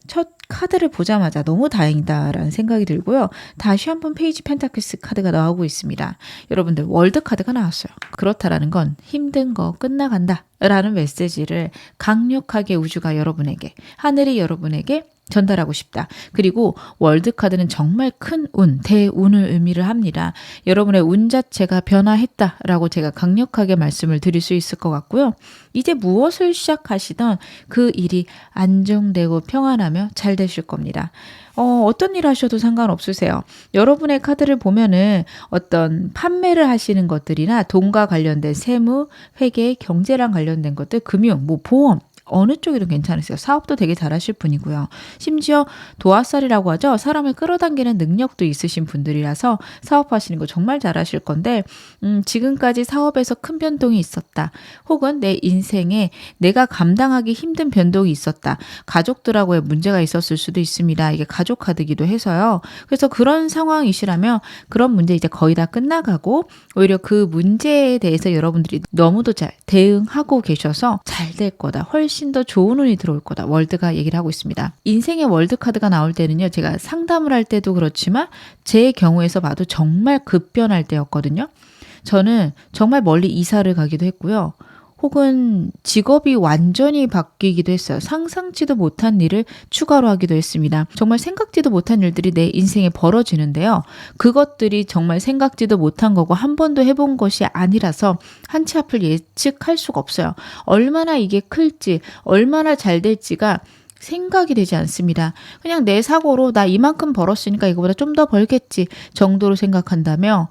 첫 카드를 보자마자 너무 다행이다라는 생각이 들고요. 다시 한번 페이지 펜타클스 카드가 나오고 있습니다. 여러분들 월드 카드가 나왔어요. 그렇다라는 건 힘든 거 끝나간다 라는 메시지를 강력하게 우주가 여러분에게, 하늘이 여러분에게 전달하고 싶다. 그리고 월드카드는 정말 큰 운, 대운을 의미를 합니다. 여러분의 운 자체가 변화했다라고 제가 강력하게 말씀을 드릴 수 있을 것 같고요. 이제 무엇을 시작하시던 그 일이 안정되고 평안하며 잘 되실 겁니다. 어떤 일 하셔도 상관없으세요. 여러분의 카드를 보면은 어떤 판매를 하시는 것들이나 돈과 관련된 세무, 회계, 경제랑 관련된 것들, 금융, 뭐 보험, 어느 쪽이든 괜찮으세요. 사업도 되게 잘하실 분이고요. 심지어 도화살이라고 하죠. 사람을 끌어당기는 능력도 있으신 분들이라서 사업하시는 거 정말 잘하실 건데 지금까지 사업에서 큰 변동이 있었다. 혹은 내 인생에 내가 감당하기 힘든 변동이 있었다. 가족들하고의 문제가 있었을 수도 있습니다. 이게 가족 카드기도 해서요. 그래서 그런 상황이시라면 그런 문제 이제 거의 다 끝나가고 오히려 그 문제에 대해서 여러분들이 너무도 잘 대응하고 계셔서 잘 될 거다. 훨씬 더 좋은 운이 들어올 거다. 월드가 얘기를 하고 있습니다. 인생의 월드카드가 나올 때는요. 제가 상담을 할 때도 그렇지만 제 경우에서 봐도 정말 급변할 때였거든요. 저는 정말 멀리 이사를 가기도 했고요. 혹은 직업이 완전히 바뀌기도 했어요. 상상치도 못한 일을 추가로 하기도 했습니다. 정말 생각지도 못한 일들이 내 인생에 벌어지는데요. 그것들이 정말 생각지도 못한 거고 한 번도 해본 것이 아니라서 한치 앞을 예측할 수가 없어요. 얼마나 이게 클지, 얼마나 잘 될지가 생각이 되지 않습니다. 그냥 내 사고로 나 이만큼 벌었으니까 이거보다 좀 더 벌겠지 정도로 생각한다면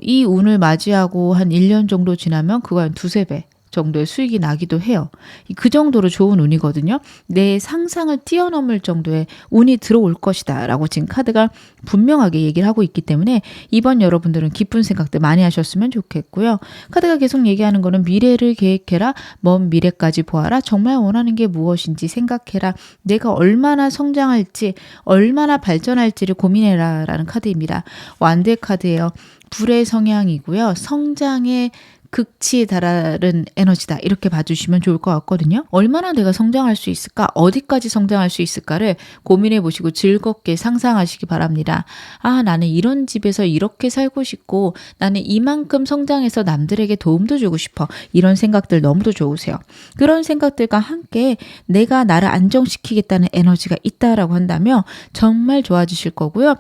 이 운을 맞이하고 한 1년 정도 지나면 그거 한 두세 배 정도의 수익이 나기도 해요. 그 정도로 좋은 운이거든요. 내 상상을 뛰어넘을 정도의 운이 들어올 것이다 라고 지금 카드가 분명하게 얘기를 하고 있기 때문에 이번 여러분들은 기쁜 생각들 많이 하셨으면 좋겠고요. 카드가 계속 얘기하는 거는 미래를 계획해라. 먼 미래까지 보아라. 정말 원하는 게 무엇인지 생각해라. 내가 얼마나 성장할지 얼마나 발전할지를 고민해라 라는 카드입니다. 완대 카드예요. 불의 성향이고요. 성장의 극치에 달하는 에너지다. 이렇게 봐주시면 좋을 것 같거든요. 얼마나 내가 성장할 수 있을까? 어디까지 성장할 수 있을까를 고민해 보시고 즐겁게 상상하시기 바랍니다. 아, 나는 이런 집에서 이렇게 살고 싶고 나는 이만큼 성장해서 남들에게 도움도 주고 싶어. 이런 생각들 너무도 좋으세요. 그런 생각들과 함께 내가 나를 안정시키겠다는 에너지가 있다라고 한다면 정말 좋아지실 거고요.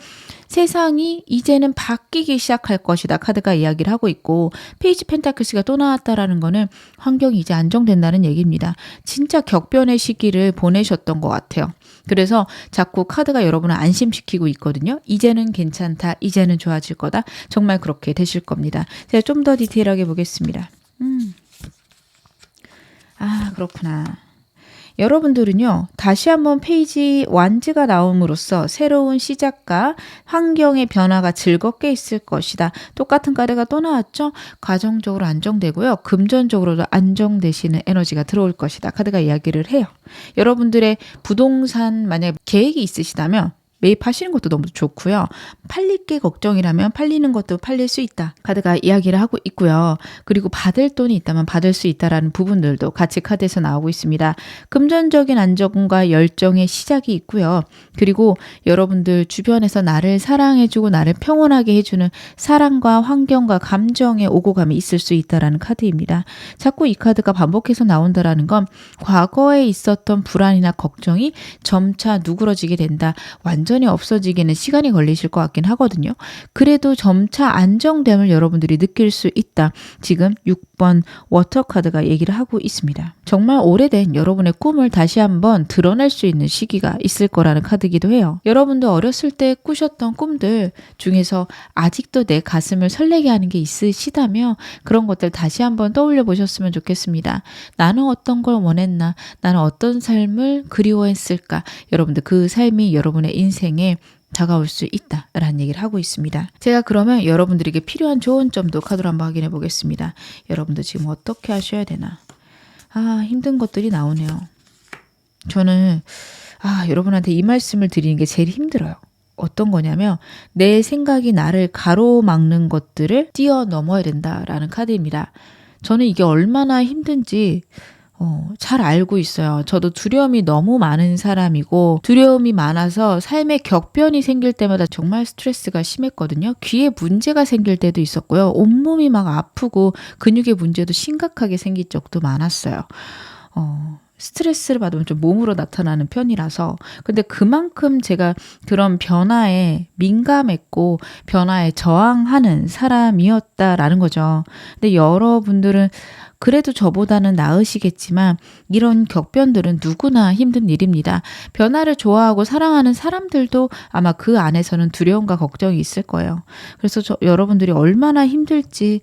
세상이 이제는 바뀌기 시작할 것이다. 카드가 이야기를 하고 있고 페이지 펜타클스가 또 나왔다라는 거는 환경이 이제 안정된다는 얘기입니다. 진짜 격변의 시기를 보내셨던 것 같아요. 그래서 자꾸 카드가 여러분을 안심시키고 있거든요. 이제는 괜찮다. 이제는 좋아질 거다. 정말 그렇게 되실 겁니다. 제가 좀 더 디테일하게 보겠습니다. 아, 그렇구나. 여러분들은요. 다시 한번 페이지 완즈가 나옴으로써 새로운 시작과 환경의 변화가 즐겁게 있을 것이다. 똑같은 카드가 또 나왔죠. 가정적으로 안정되고요. 금전적으로도 안정되시는 에너지가 들어올 것이다. 카드가 이야기를 해요. 여러분들의 부동산 만약에 계획이 있으시다면 매입하시는 것도 너무 좋고요. 팔릴 게 걱정이라면 팔리는 것도 팔릴 수 있다. 카드가 이야기를 하고 있고요. 그리고 받을 돈이 있다면 받을 수 있다라는 부분들도 같이 카드에서 나오고 있습니다. 금전적인 안정과 열정의 시작이 있고요. 그리고 여러분들 주변에서 나를 사랑해주고 나를 평온하게 해주는 사랑과 환경과 감정의 오고 감이 있을 수 있다라는 카드입니다. 자꾸 이 카드가 반복해서 나온다라는 건 과거에 있었던 불안이나 걱정이 점차 누그러지게 된다. 완전히 없어지기는 시간이 걸리실 것 같긴 하거든요. 그래도 점차 안정됨을 여러분들이 느낄 수 있다. 지금 6번 워터 카드가 얘기를 하고 있습니다. 정말 오래된 여러분의 꿈을 다시 한번 드러낼 수 있는 시기가 있을 거라는 카드이기도 해요. 여러분도 어렸을 때 꾸셨던 꿈들 중에서 아직도 내 가슴을 설레게 하는 게 있으시다면 그런 것들 다시 한번 떠올려 보셨으면 좋겠습니다. 나는 어떤 걸 원했나? 나는 어떤 삶을 그리워했을까? 여러분들 그 삶이 여러분의 인생에 다가올 수 있다라는 얘기를 하고 있습니다. 제가 그러면 여러분들에게 필요한 좋은 점도 카드로 한번 확인해 보겠습니다. 여러분들 지금 어떻게 하셔야 되나? 아, 힘든 것들이 나오네요. 저는 여러분한테 이 말씀을 드리는 게 제일 힘들어요. 어떤 거냐면 내 생각이 나를 가로막는 것들을 뛰어넘어야 된다라는 카드입니다. 저는 이게 얼마나 힘든지 잘 알고 있어요. 저도 두려움이 너무 많은 사람이고 두려움이 많아서 삶에 격변이 생길 때마다 정말 스트레스가 심했거든요. 귀에 문제가 생길 때도 있었고요. 온몸이 막 아프고 근육의 문제도 심각하게 생길 적도 많았어요. 스트레스를 받으면 좀 몸으로 나타나는 편이라서 근데 그만큼 제가 그런 변화에 민감했고 변화에 저항하는 사람이었다라는 거죠. 근데 여러분들은 그래도 저보다는 나으시겠지만 이런 격변들은 누구나 힘든 일입니다. 변화를 좋아하고 사랑하는 사람들도 아마 그 안에서는 두려움과 걱정이 있을 거예요. 그래서 여러분들이 얼마나 힘들지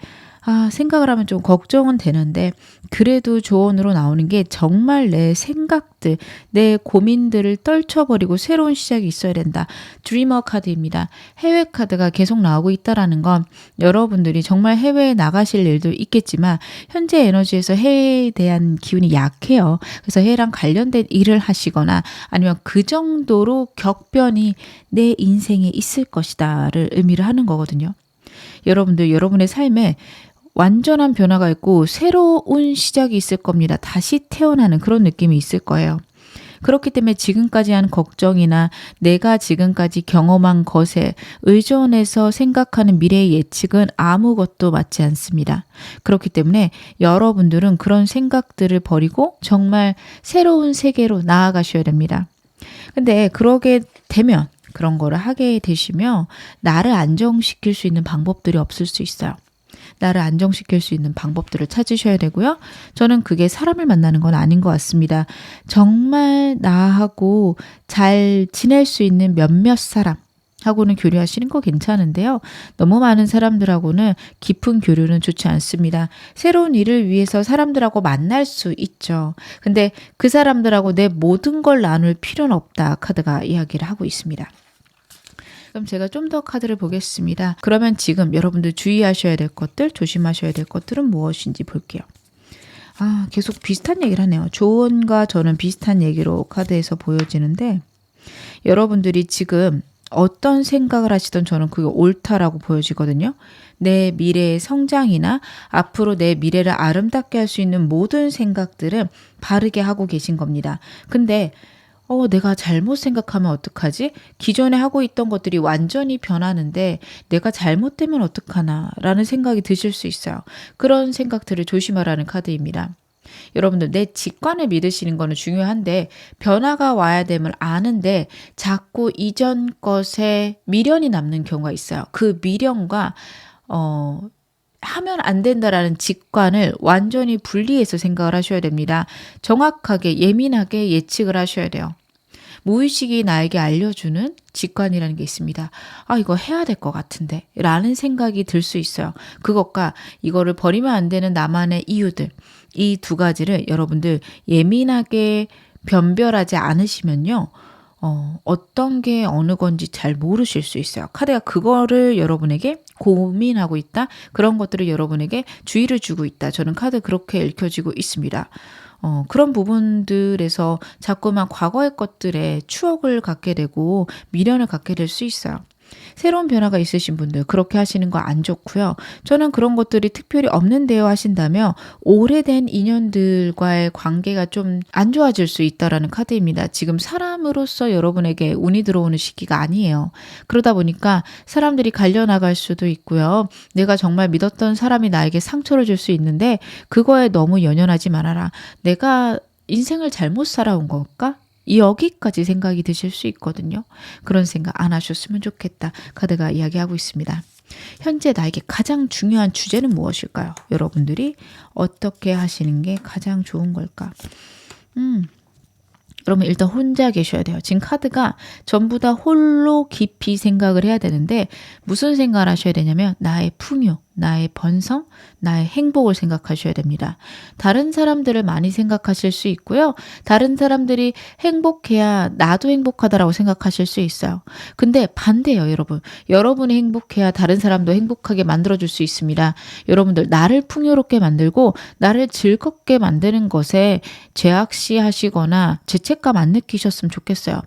생각을 하면 좀 걱정은 되는데 그래도 조언으로 나오는 게 정말 내 생각들, 내 고민들을 떨쳐버리고 새로운 시작이 있어야 된다. 드리머 카드입니다. 해외 카드가 계속 나오고 있다라는 건 여러분들이 정말 해외에 나가실 일도 있겠지만 현재 에너지에서 해외에 대한 기운이 약해요. 그래서 해외랑 관련된 일을 하시거나 아니면 그 정도로 격변이 내 인생에 있을 것이다를 의미를 하는 거거든요. 여러분들 여러분의 삶에 완전한 변화가 있고 새로운 시작이 있을 겁니다. 다시 태어나는 그런 느낌이 있을 거예요. 그렇기 때문에 지금까지 한 걱정이나 내가 지금까지 경험한 것에 의존해서 생각하는 미래의 예측은 아무것도 맞지 않습니다. 그렇기 때문에 여러분들은 그런 생각들을 버리고 정말 새로운 세계로 나아가셔야 됩니다. 근데 그러게 되면 그런 거를 하게 되시면 나를 안정시킬 수 있는 방법들이 없을 수 있어요. 나를 안정시킬 수 있는 방법들을 찾으셔야 되고요. 저는 그게 사람을 만나는 건 아닌 것 같습니다. 정말 나하고 잘 지낼 수 있는 몇몇 사람하고는 교류하시는 거 괜찮은데요. 너무 많은 사람들하고는 깊은 교류는 좋지 않습니다. 새로운 일을 위해서 사람들하고 만날 수 있죠. 근데 그 사람들하고 내 모든 걸 나눌 필요는 없다. 카드가 이야기를 하고 있습니다. 그럼 제가 좀 더 카드를 보겠습니다. 그러면 지금 여러분들 주의하셔야 될 것들, 조심하셔야 될 것들은 무엇인지 볼게요. 계속 비슷한 얘기를 하네요. 조언과 저는 비슷한 얘기로 카드에서 보여지는데 여러분들이 지금 어떤 생각을 하시든 저는 그게 옳다라고 보여지거든요. 내 미래의 성장이나 앞으로 내 미래를 아름답게 할 수 있는 모든 생각들은 바르게 하고 계신 겁니다. 근데 내가 잘못 생각하면 어떡하지? 기존에 하고 있던 것들이 완전히 변하는데 내가 잘못되면 어떡하나 라는 생각이 드실 수 있어요. 그런 생각들을 조심하라는 카드입니다. 여러분들 내 직관을 믿으시는 거는 중요한데 변화가 와야 됨을 아는데 자꾸 이전 것에 미련이 남는 경우가 있어요. 그 미련과 하면 안 된다라는 직관을 완전히 분리해서 생각을 하셔야 됩니다. 정확하게 예민하게 예측을 하셔야 돼요. 무의식이 나에게 알려주는 직관이라는 게 있습니다. 이거 해야 될 것 같은데 라는 생각이 들 수 있어요. 그것과 이거를 버리면 안 되는 나만의 이유들, 이 두 가지를 여러분들 예민하게 변별하지 않으시면요. 어떤 게 어느 건지 잘 모르실 수 있어요. 카드가 그거를 여러분에게 고민하고 있다. 그런 것들을 여러분에게 주의를 주고 있다. 저는 카드 그렇게 읽혀지고 있습니다. 그런 부분들에서 자꾸만 과거의 것들에 추억을 갖게 되고 미련을 갖게 될 수 있어요. 새로운 변화가 있으신 분들 그렇게 하시는 거 안 좋고요. 저는 그런 것들이 특별히 없는데요 하신다면 오래된 인연들과의 관계가 좀 안 좋아질 수 있다라는 카드입니다. 지금 사람으로서 여러분에게 운이 들어오는 시기가 아니에요. 그러다 보니까 사람들이 갈려나갈 수도 있고요. 내가 정말 믿었던 사람이 나에게 상처를 줄 수 있는데 그거에 너무 연연하지 말아라. 내가 인생을 잘못 살아온 걸까? 여기까지 생각이 드실 수 있거든요. 그런 생각 안 하셨으면 좋겠다. 카드가 이야기하고 있습니다. 현재 나에게 가장 중요한 주제는 무엇일까요? 여러분들이 어떻게 하시는 게 가장 좋은 걸까? 그러면 일단 혼자 계셔야 돼요. 지금 카드가 전부 다 홀로 깊이 생각을 해야 되는데 무슨 생각을 하셔야 되냐면 나의 풍요, 나의 번성, 나의 행복을 생각하셔야 됩니다. 다른 사람들을 많이 생각하실 수 있고요. 다른 사람들이 행복해야 나도 행복하다라고 생각하실 수 있어요. 근데 반대예요, 여러분. 여러분이 행복해야 다른 사람도 행복하게 만들어줄 수 있습니다. 여러분들 나를 풍요롭게 만들고 나를 즐겁게 만드는 것에 죄악시하시거나 죄책감 안 느끼셨으면 좋겠어요.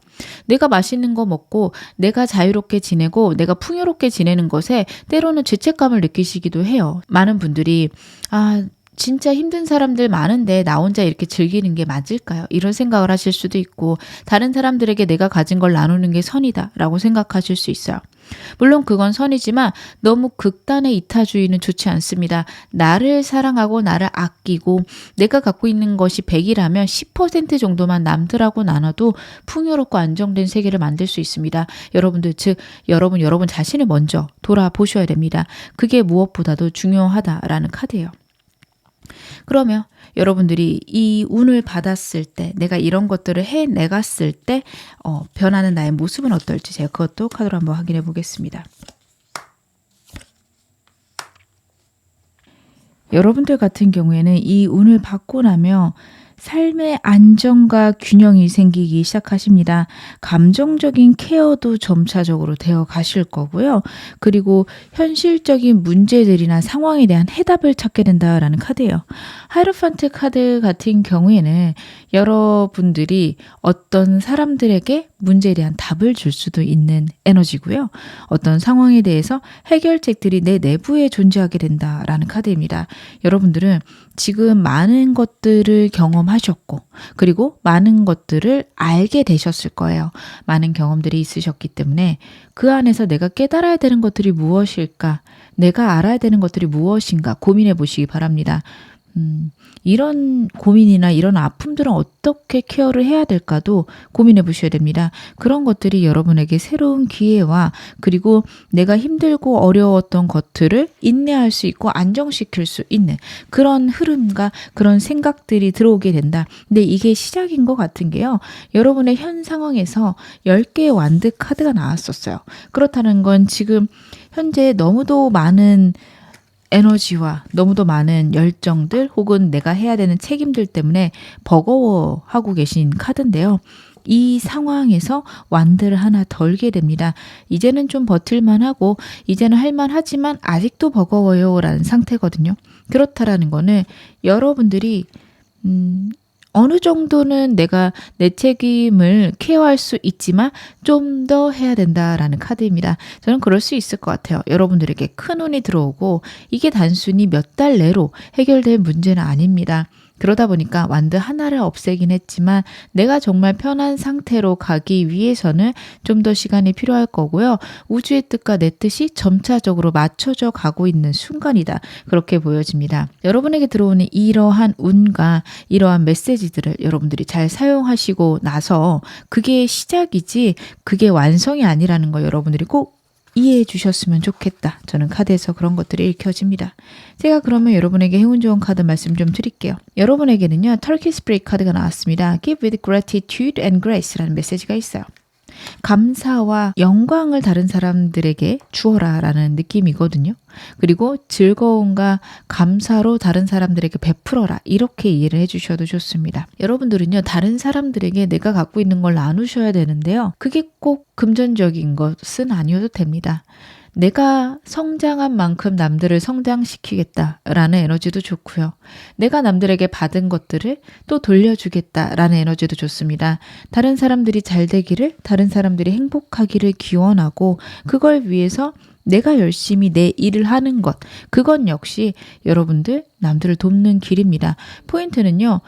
내가 맛있는 거 먹고 내가 자유롭게 지내고 내가 풍요롭게 지내는 것에 때로는 죄책감을 느끼시기도 해요. 많은 분들이 진짜 힘든 사람들 많은데 나 혼자 이렇게 즐기는 게 맞을까요? 이런 생각을 하실 수도 있고 다른 사람들에게 내가 가진 걸 나누는 게 선이다 라고 생각하실 수 있어요. 물론 그건 선이지만 너무 극단의 이타주의는 좋지 않습니다. 나를 사랑하고 나를 아끼고 내가 갖고 있는 것이 100이라면 10% 정도만 남들하고 나눠도 풍요롭고 안정된 세계를 만들 수 있습니다. 여러분들, 즉 여러분 자신을 먼저 돌아보셔야 됩니다. 그게 무엇보다도 중요하다라는 카드예요. 그러면 여러분들이 이 운을 받았을 때, 내가 이런 것들을 해내갔을 때 변하는 나의 모습은 어떨지 제가 그것도 카드로 한번 확인해 보겠습니다. 여러분들 같은 경우에는 이 운을 받고 나면 삶의 안정과 균형이 생기기 시작하십니다. 감정적인 케어도 점차적으로 되어 가실 거고요. 그리고 현실적인 문제들이나 상황에 대한 해답을 찾게 된다라는 카드예요. 하이로판트 카드 같은 경우에는 여러분들이 어떤 사람들에게 문제에 대한 답을 줄 수도 있는 에너지고요. 어떤 상황에 대해서 해결책들이 내 내부에 존재하게 된다라는 카드입니다. 여러분들은 지금 많은 것들을 경험하셨고 그리고 많은 것들을 알게 되셨을 거예요. 많은 경험들이 있으셨기 때문에 그 안에서 내가 깨달아야 되는 것들이 무엇일까? 내가 알아야 되는 것들이 무엇인가 고민해 보시기 바랍니다. 이런 고민이나 이런 아픔들은 어떻게 케어를 해야 될까도 고민해 보셔야 됩니다. 그런 것들이 여러분에게 새로운 기회와 그리고 내가 힘들고 어려웠던 것들을 인내할 수 있고 안정시킬 수 있는 그런 흐름과 그런 생각들이 들어오게 된다. 근데 이게 시작인 것 같은 게요. 여러분의 현 상황에서 10개의 완드 카드가 나왔었어요. 그렇다는 건 지금 현재 너무도 많은 에너지와 너무도 많은 열정들 혹은 내가 해야 되는 책임들 때문에 버거워하고 계신 카드인데요. 이 상황에서 완드를 하나 덜게 됩니다. 이제는 좀 버틸만하고 이제는 할만하지만 아직도 버거워요 라는 상태거든요. 그렇다라는 거는 여러분들이 어느 정도는 내가 내 책임을 케어할 수 있지만 좀 더 해야 된다라는 카드입니다. 저는 그럴 수 있을 것 같아요. 여러분들에게 큰 운이 들어오고 이게 단순히 몇 달 내로 해결될 문제는 아닙니다. 그러다 보니까 완드 하나를 없애긴 했지만 내가 정말 편한 상태로 가기 위해서는 좀 더 시간이 필요할 거고요. 우주의 뜻과 내 뜻이 점차적으로 맞춰져 가고 있는 순간이다. 그렇게 보여집니다. 여러분에게 들어오는 이러한 운과 이러한 메시지들을 여러분들이 잘 사용하시고 나서 그게 시작이지 그게 완성이 아니라는 거 여러분들이 꼭 이해해 주셨으면 좋겠다. 저는 카드에서 그런 것들이 읽혀집니다. 제가 그러면 여러분에게 행운 좋은 카드 말씀 좀 드릴게요. 여러분에게는요. 터키 스피릿 카드가 나왔습니다. Give with gratitude and grace라는 메시지가 있어요. 감사와 영광을 다른 사람들에게 주어라 라는 느낌이거든요. 그리고 즐거움과 감사로 다른 사람들에게 베풀어라 이렇게 이해를 해주셔도 좋습니다. 여러분들은요 다른 사람들에게 내가 갖고 있는 걸 나누셔야 되는데요. 그게 꼭 금전적인 것은 아니어도 됩니다. 내가 성장한 만큼 남들을 성장시키겠다라는 에너지도 좋고요. 내가 남들에게 받은 것들을 또 돌려주겠다라는 에너지도 좋습니다. 다른 사람들이 잘 되기를, 다른 사람들이 행복하기를 기원하고 그걸 위해서 내가 열심히 내 일을 하는 것, 그건 역시 여러분들 남들을 돕는 길입니다. 포인트는요.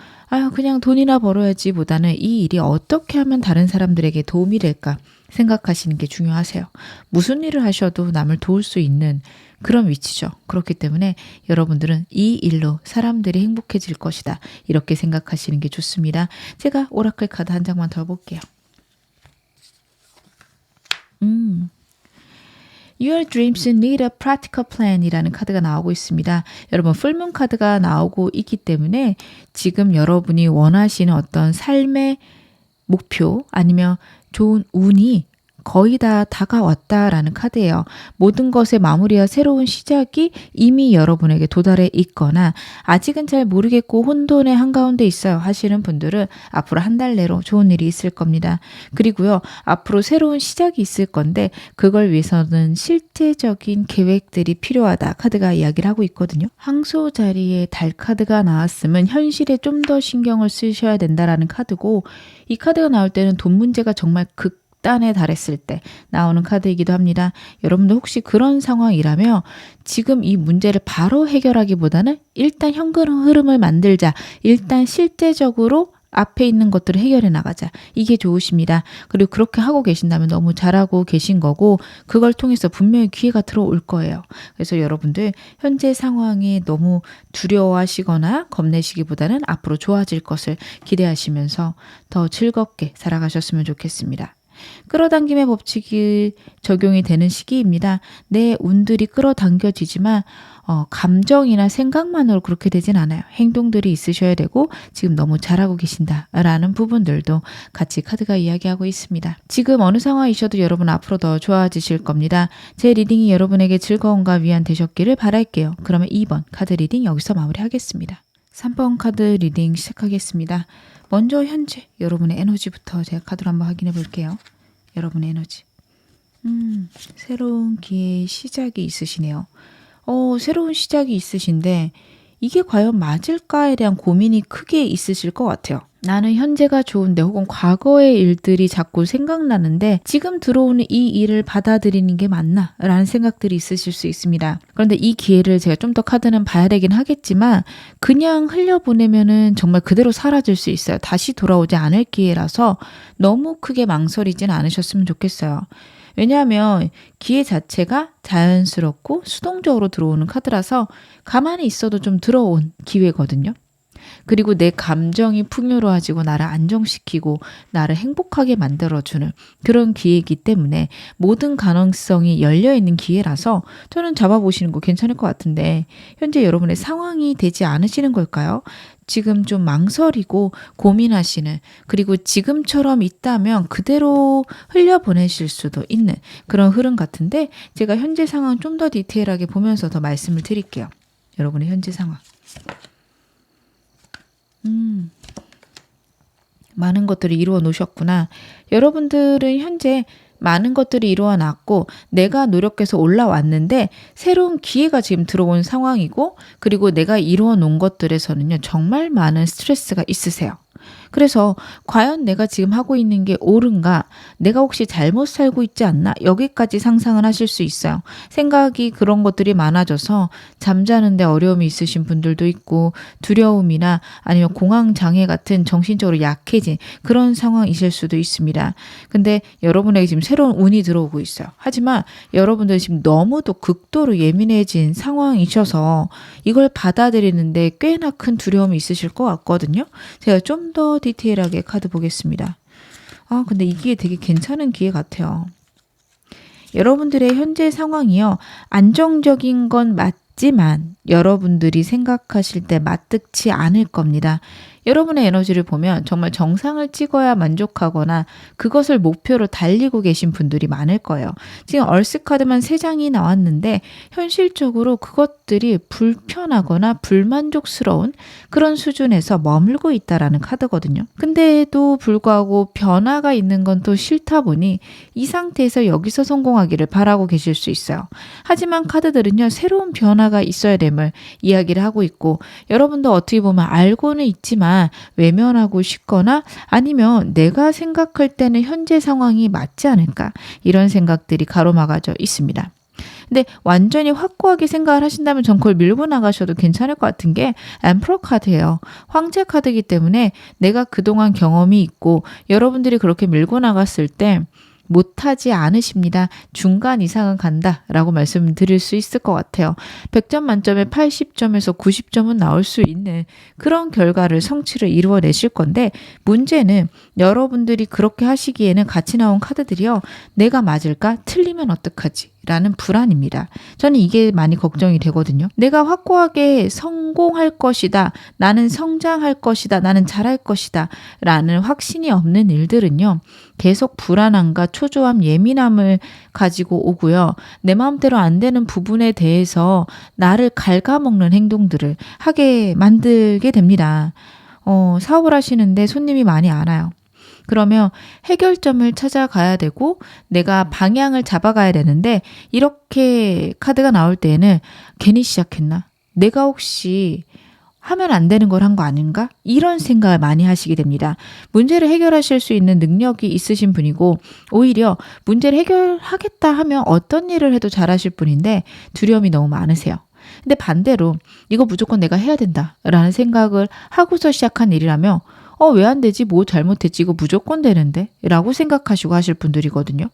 그냥 돈이나 벌어야지 보다는 이 일이 어떻게 하면 다른 사람들에게 도움이 될까 생각하시는 게 중요하세요. 무슨 일을 하셔도 남을 도울 수 있는 그런 위치죠. 그렇기 때문에 여러분들은 이 일로 사람들이 행복해질 것이다. 이렇게 생각하시는 게 좋습니다. 제가 오라클 카드 한 장만 더 볼게요. Your dreams need a practical plan 이라는 카드가 나오고 있습니다. 여러분 풀문 카드가 나오고 있기 때문에 지금 여러분이 원하시는 어떤 삶의 목표 아니면 좋은 운이 거의 다 다가왔다라는 카드예요. 모든 것의 마무리와 새로운 시작이 이미 여러분에게 도달해 있거나 아직은 잘 모르겠고 혼돈의 한가운데 있어요 하시는 분들은 앞으로 한 달 내로 좋은 일이 있을 겁니다. 그리고요. 앞으로 새로운 시작이 있을 건데 그걸 위해서는 실제적인 계획들이 필요하다. 카드가 이야기를 하고 있거든요. 항소 자리에 달 카드가 나왔으면 현실에 좀 더 신경을 쓰셔야 된다라는 카드고 이 카드가 나올 때는 돈 문제가 정말 극단에 달했을 때 나오는 카드이기도 합니다. 여러분들 혹시 그런 상황이라면 지금 이 문제를 바로 해결하기보다는 일단 현금 흐름을 만들자. 일단 실제적으로 앞에 있는 것들을 해결해 나가자. 이게 좋으십니다. 그리고 그렇게 하고 계신다면 너무 잘하고 계신 거고 그걸 통해서 분명히 기회가 들어올 거예요. 그래서 여러분들 현재 상황에 너무 두려워하시거나 겁내시기보다는 앞으로 좋아질 것을 기대하시면서 더 즐겁게 살아가셨으면 좋겠습니다. 끌어당김의 법칙이 적용이 되는 시기입니다. 내 운들이 끌어당겨지지만 감정이나 생각만으로 그렇게 되진 않아요. 행동들이 있으셔야 되고 지금 너무 잘하고 계신다라는 부분들도 같이 카드가 이야기하고 있습니다. 지금 어느 상황이셔도 여러분 앞으로 더 좋아지실 겁니다. 제 리딩이 여러분에게 즐거움과 위안 되셨기를 바랄게요. 그러면 2번 카드 리딩 여기서 마무리하겠습니다. 3번 카드 리딩 시작하겠습니다. 먼저 현재 여러분의 에너지부터 제가 카드로 한번 확인해 볼게요. 여러분의 에너지. 새로운 기회의 시작이 있으시네요. 새로운 시작이 있으신데 이게 과연 맞을까에 대한 고민이 크게 있으실 것 같아요. 나는 현재가 좋은데 혹은 과거의 일들이 자꾸 생각나는데 지금 들어오는 이 일을 받아들이는 게 맞나? 라는 생각들이 있으실 수 있습니다. 그런데 이 기회를 제가 좀 더 카드는 봐야 되긴 하겠지만 그냥 흘려보내면은 정말 그대로 사라질 수 있어요. 다시 돌아오지 않을 기회라서 너무 크게 망설이진 않으셨으면 좋겠어요. 왜냐하면 기회 자체가 자연스럽고 수동적으로 들어오는 카드라서 가만히 있어도 좀 들어온 기회거든요. 그리고 내 감정이 풍요로워지고 나를 안정시키고 나를 행복하게 만들어주는 그런 기회이기 때문에 모든 가능성이 열려있는 기회라서 저는 잡아보시는 거 괜찮을 것 같은데 현재 여러분의 상황이 되지 않으시는 걸까요? 지금 좀 망설이고 고민하시는 그리고 지금처럼 있다면 그대로 흘려보내실 수도 있는 그런 흐름 같은데 제가 현재 상황 좀 더 디테일하게 보면서 더 말씀을 드릴게요. 여러분의 현재 상황. 많은 것들을 이루어 놓으셨구나. 여러분들은 현재 많은 것들이 이루어 놨고 내가 노력해서 올라왔는데 새로운 기회가 지금 들어온 상황이고 그리고 내가 이루어 놓은 것들에서는요 정말 많은 스트레스가 있으세요. 그래서 과연 내가 지금 하고 있는 게 옳은가? 내가 혹시 잘못 살고 있지 않나? 여기까지 상상을 하실 수 있어요. 생각이 그런 것들이 많아져서 잠자는데 어려움이 있으신 분들도 있고 두려움이나 아니면 공황장애 같은 정신적으로 약해진 그런 상황이실 수도 있습니다. 근데 여러분에게 지금 새로운 운이 들어오고 있어요. 하지만 여러분들 지금 너무도 극도로 예민해진 상황이셔서 이걸 받아들이는데 꽤나 큰 두려움이 있으실 것 같거든요. 제가 좀 더 디테일하게 카드 보겠습니다. 근데 이게 되게 괜찮은 기회 같아요. 여러분들의 현재 상황이요. 안정적인 건 맞지만 여러분들이 생각하실 때 맞득치 않을 겁니다. 여러분의 에너지를 보면 정말 정상을 찍어야 만족하거나 그것을 목표로 달리고 계신 분들이 많을 거예요. 지금 얼스 카드만 3장이 나왔는데 현실적으로 그것들이 불편하거나 불만족스러운 그런 수준에서 머물고 있다라는 카드거든요. 근데도 불구하고 변화가 있는 건 또 싫다 보니 이 상태에서 여기서 성공하기를 바라고 계실 수 있어요. 하지만 카드들은요. 새로운 변화가 있어야 됨을 이야기를 하고 있고 여러분도 어떻게 보면 알고는 있지만 외면하고 싶거나 아니면 내가 생각할 때는 현재 상황이 맞지 않을까 이런 생각들이 가로막아져 있습니다. 근데 완전히 확고하게 생각을 하신다면 전 그걸 밀고 나가셔도 괜찮을 것 같은 게 엠퍼러 카드예요. 황제 카드이기 때문에 내가 그동안 경험이 있고 여러분들이 그렇게 밀고 나갔을 때 못하지 않으십니다. 중간 이상은 간다라고 말씀드릴 수 있을 것 같아요. 100점 만점에 80점에서 90점은 나올 수 있는 그런 결과를 성취를 이루어내실 건데 문제는 여러분들이 그렇게 하시기에는 같이 나온 카드들이요. 내가 맞을까? 틀리면 어떡하지? 라는 불안입니다. 저는 이게 많이 걱정이 되거든요. 내가 확고하게 성공할 것이다. 나는 성장할 것이다. 나는 잘할 것이다. 라는 확신이 없는 일들은요. 계속 불안함과 초조함, 예민함을 가지고 오고요. 내 마음대로 안 되는 부분에 대해서 나를 갉아먹는 행동들을 하게 만들게 됩니다. 사업을 하시는데 손님이 많이 안 와요. 그러면 해결점을 찾아가야 되고 내가 방향을 잡아가야 되는데 이렇게 카드가 나올 때에는 괜히 시작했나? 내가 혹시 하면 안 되는 걸 한 거 아닌가? 이런 생각을 많이 하시게 됩니다. 문제를 해결하실 수 있는 능력이 있으신 분이고 오히려 문제를 해결하겠다 하면 어떤 일을 해도 잘하실 분인데 두려움이 너무 많으세요. 근데 반대로 이거 무조건 내가 해야 된다라는 생각을 하고서 시작한 일이라면 왜 안 되지? 뭐 잘못했지? 이거 무조건 되는데? 라고 생각하시고 하실 분들이거든요.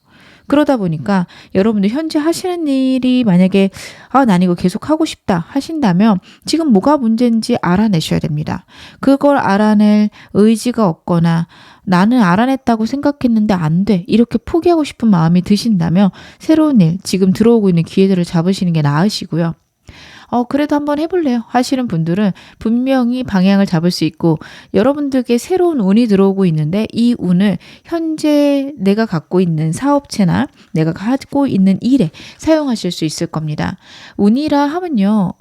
그러다 보니까 여러분들 현재 하시는 일이 만약에 난 이거 계속 하고 싶다 하신다면 지금 뭐가 문제인지 알아내셔야 됩니다. 그걸 알아낼 의지가 없거나 나는 알아냈다고 생각했는데 안 돼. 이렇게 포기하고 싶은 마음이 드신다면 새로운 일, 지금 들어오고 있는 기회들을 잡으시는 게 나으시고요. 그래도 한번 해볼래요 하시는 분들은 분명히 방향을 잡을 수 있고 여러분들께 새로운 운이 들어오고 있는데 이 운을 현재 내가 갖고 있는 사업체나 내가 갖고 있는 일에 사용하실 수 있을 겁니다. 운이라 하면요.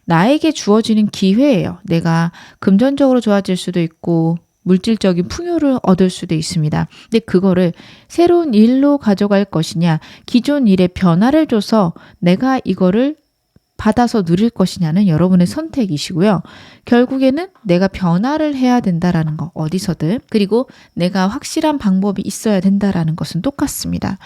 나에게 주어지는 기회예요. 내가 금전적으로 좋아질 수도 있고 물질적인 풍요를 얻을 수도 있습니다. 근데 그거를 새로운 일로 가져갈 것이냐 기존 일에 변화를 줘서 내가 이거를 받아서 누릴 것이냐는 여러분의 선택이시고요. 결국에는 내가 변화를 해야 된다라는 거 어디서든 그리고 내가 확실한 방법이 있어야 된다라는 것은 똑같습니다.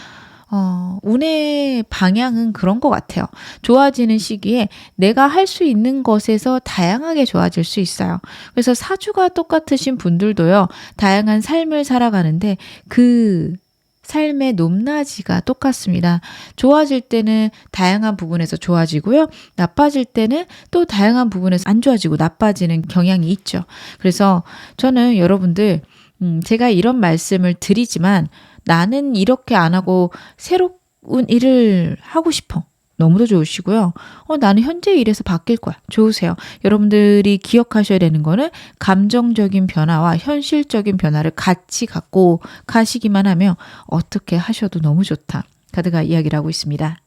운의 방향은 그런 것 같아요. 좋아지는 시기에 내가 할 수 있는 것에서 다양하게 좋아질 수 있어요. 그래서 사주가 똑같으신 분들도요. 다양한 삶을 살아가는데 그 삶의 높낮이가 똑같습니다. 좋아질 때는 다양한 부분에서 좋아지고요. 나빠질 때는 또 다양한 부분에서 안 좋아지고 나빠지는 경향이 있죠. 그래서 저는 여러분들 제가 이런 말씀을 드리지만 나는 이렇게 안 하고 새로운 일을 하고 싶어. 너무도 좋으시고요. 나는 현재 일에서 바뀔 거야. 좋으세요. 여러분들이 기억하셔야 되는 거는 감정적인 변화와 현실적인 변화를 같이 갖고 가시기만 하면 어떻게 하셔도 너무 좋다. 카드가 이야기를 하고 있습니다.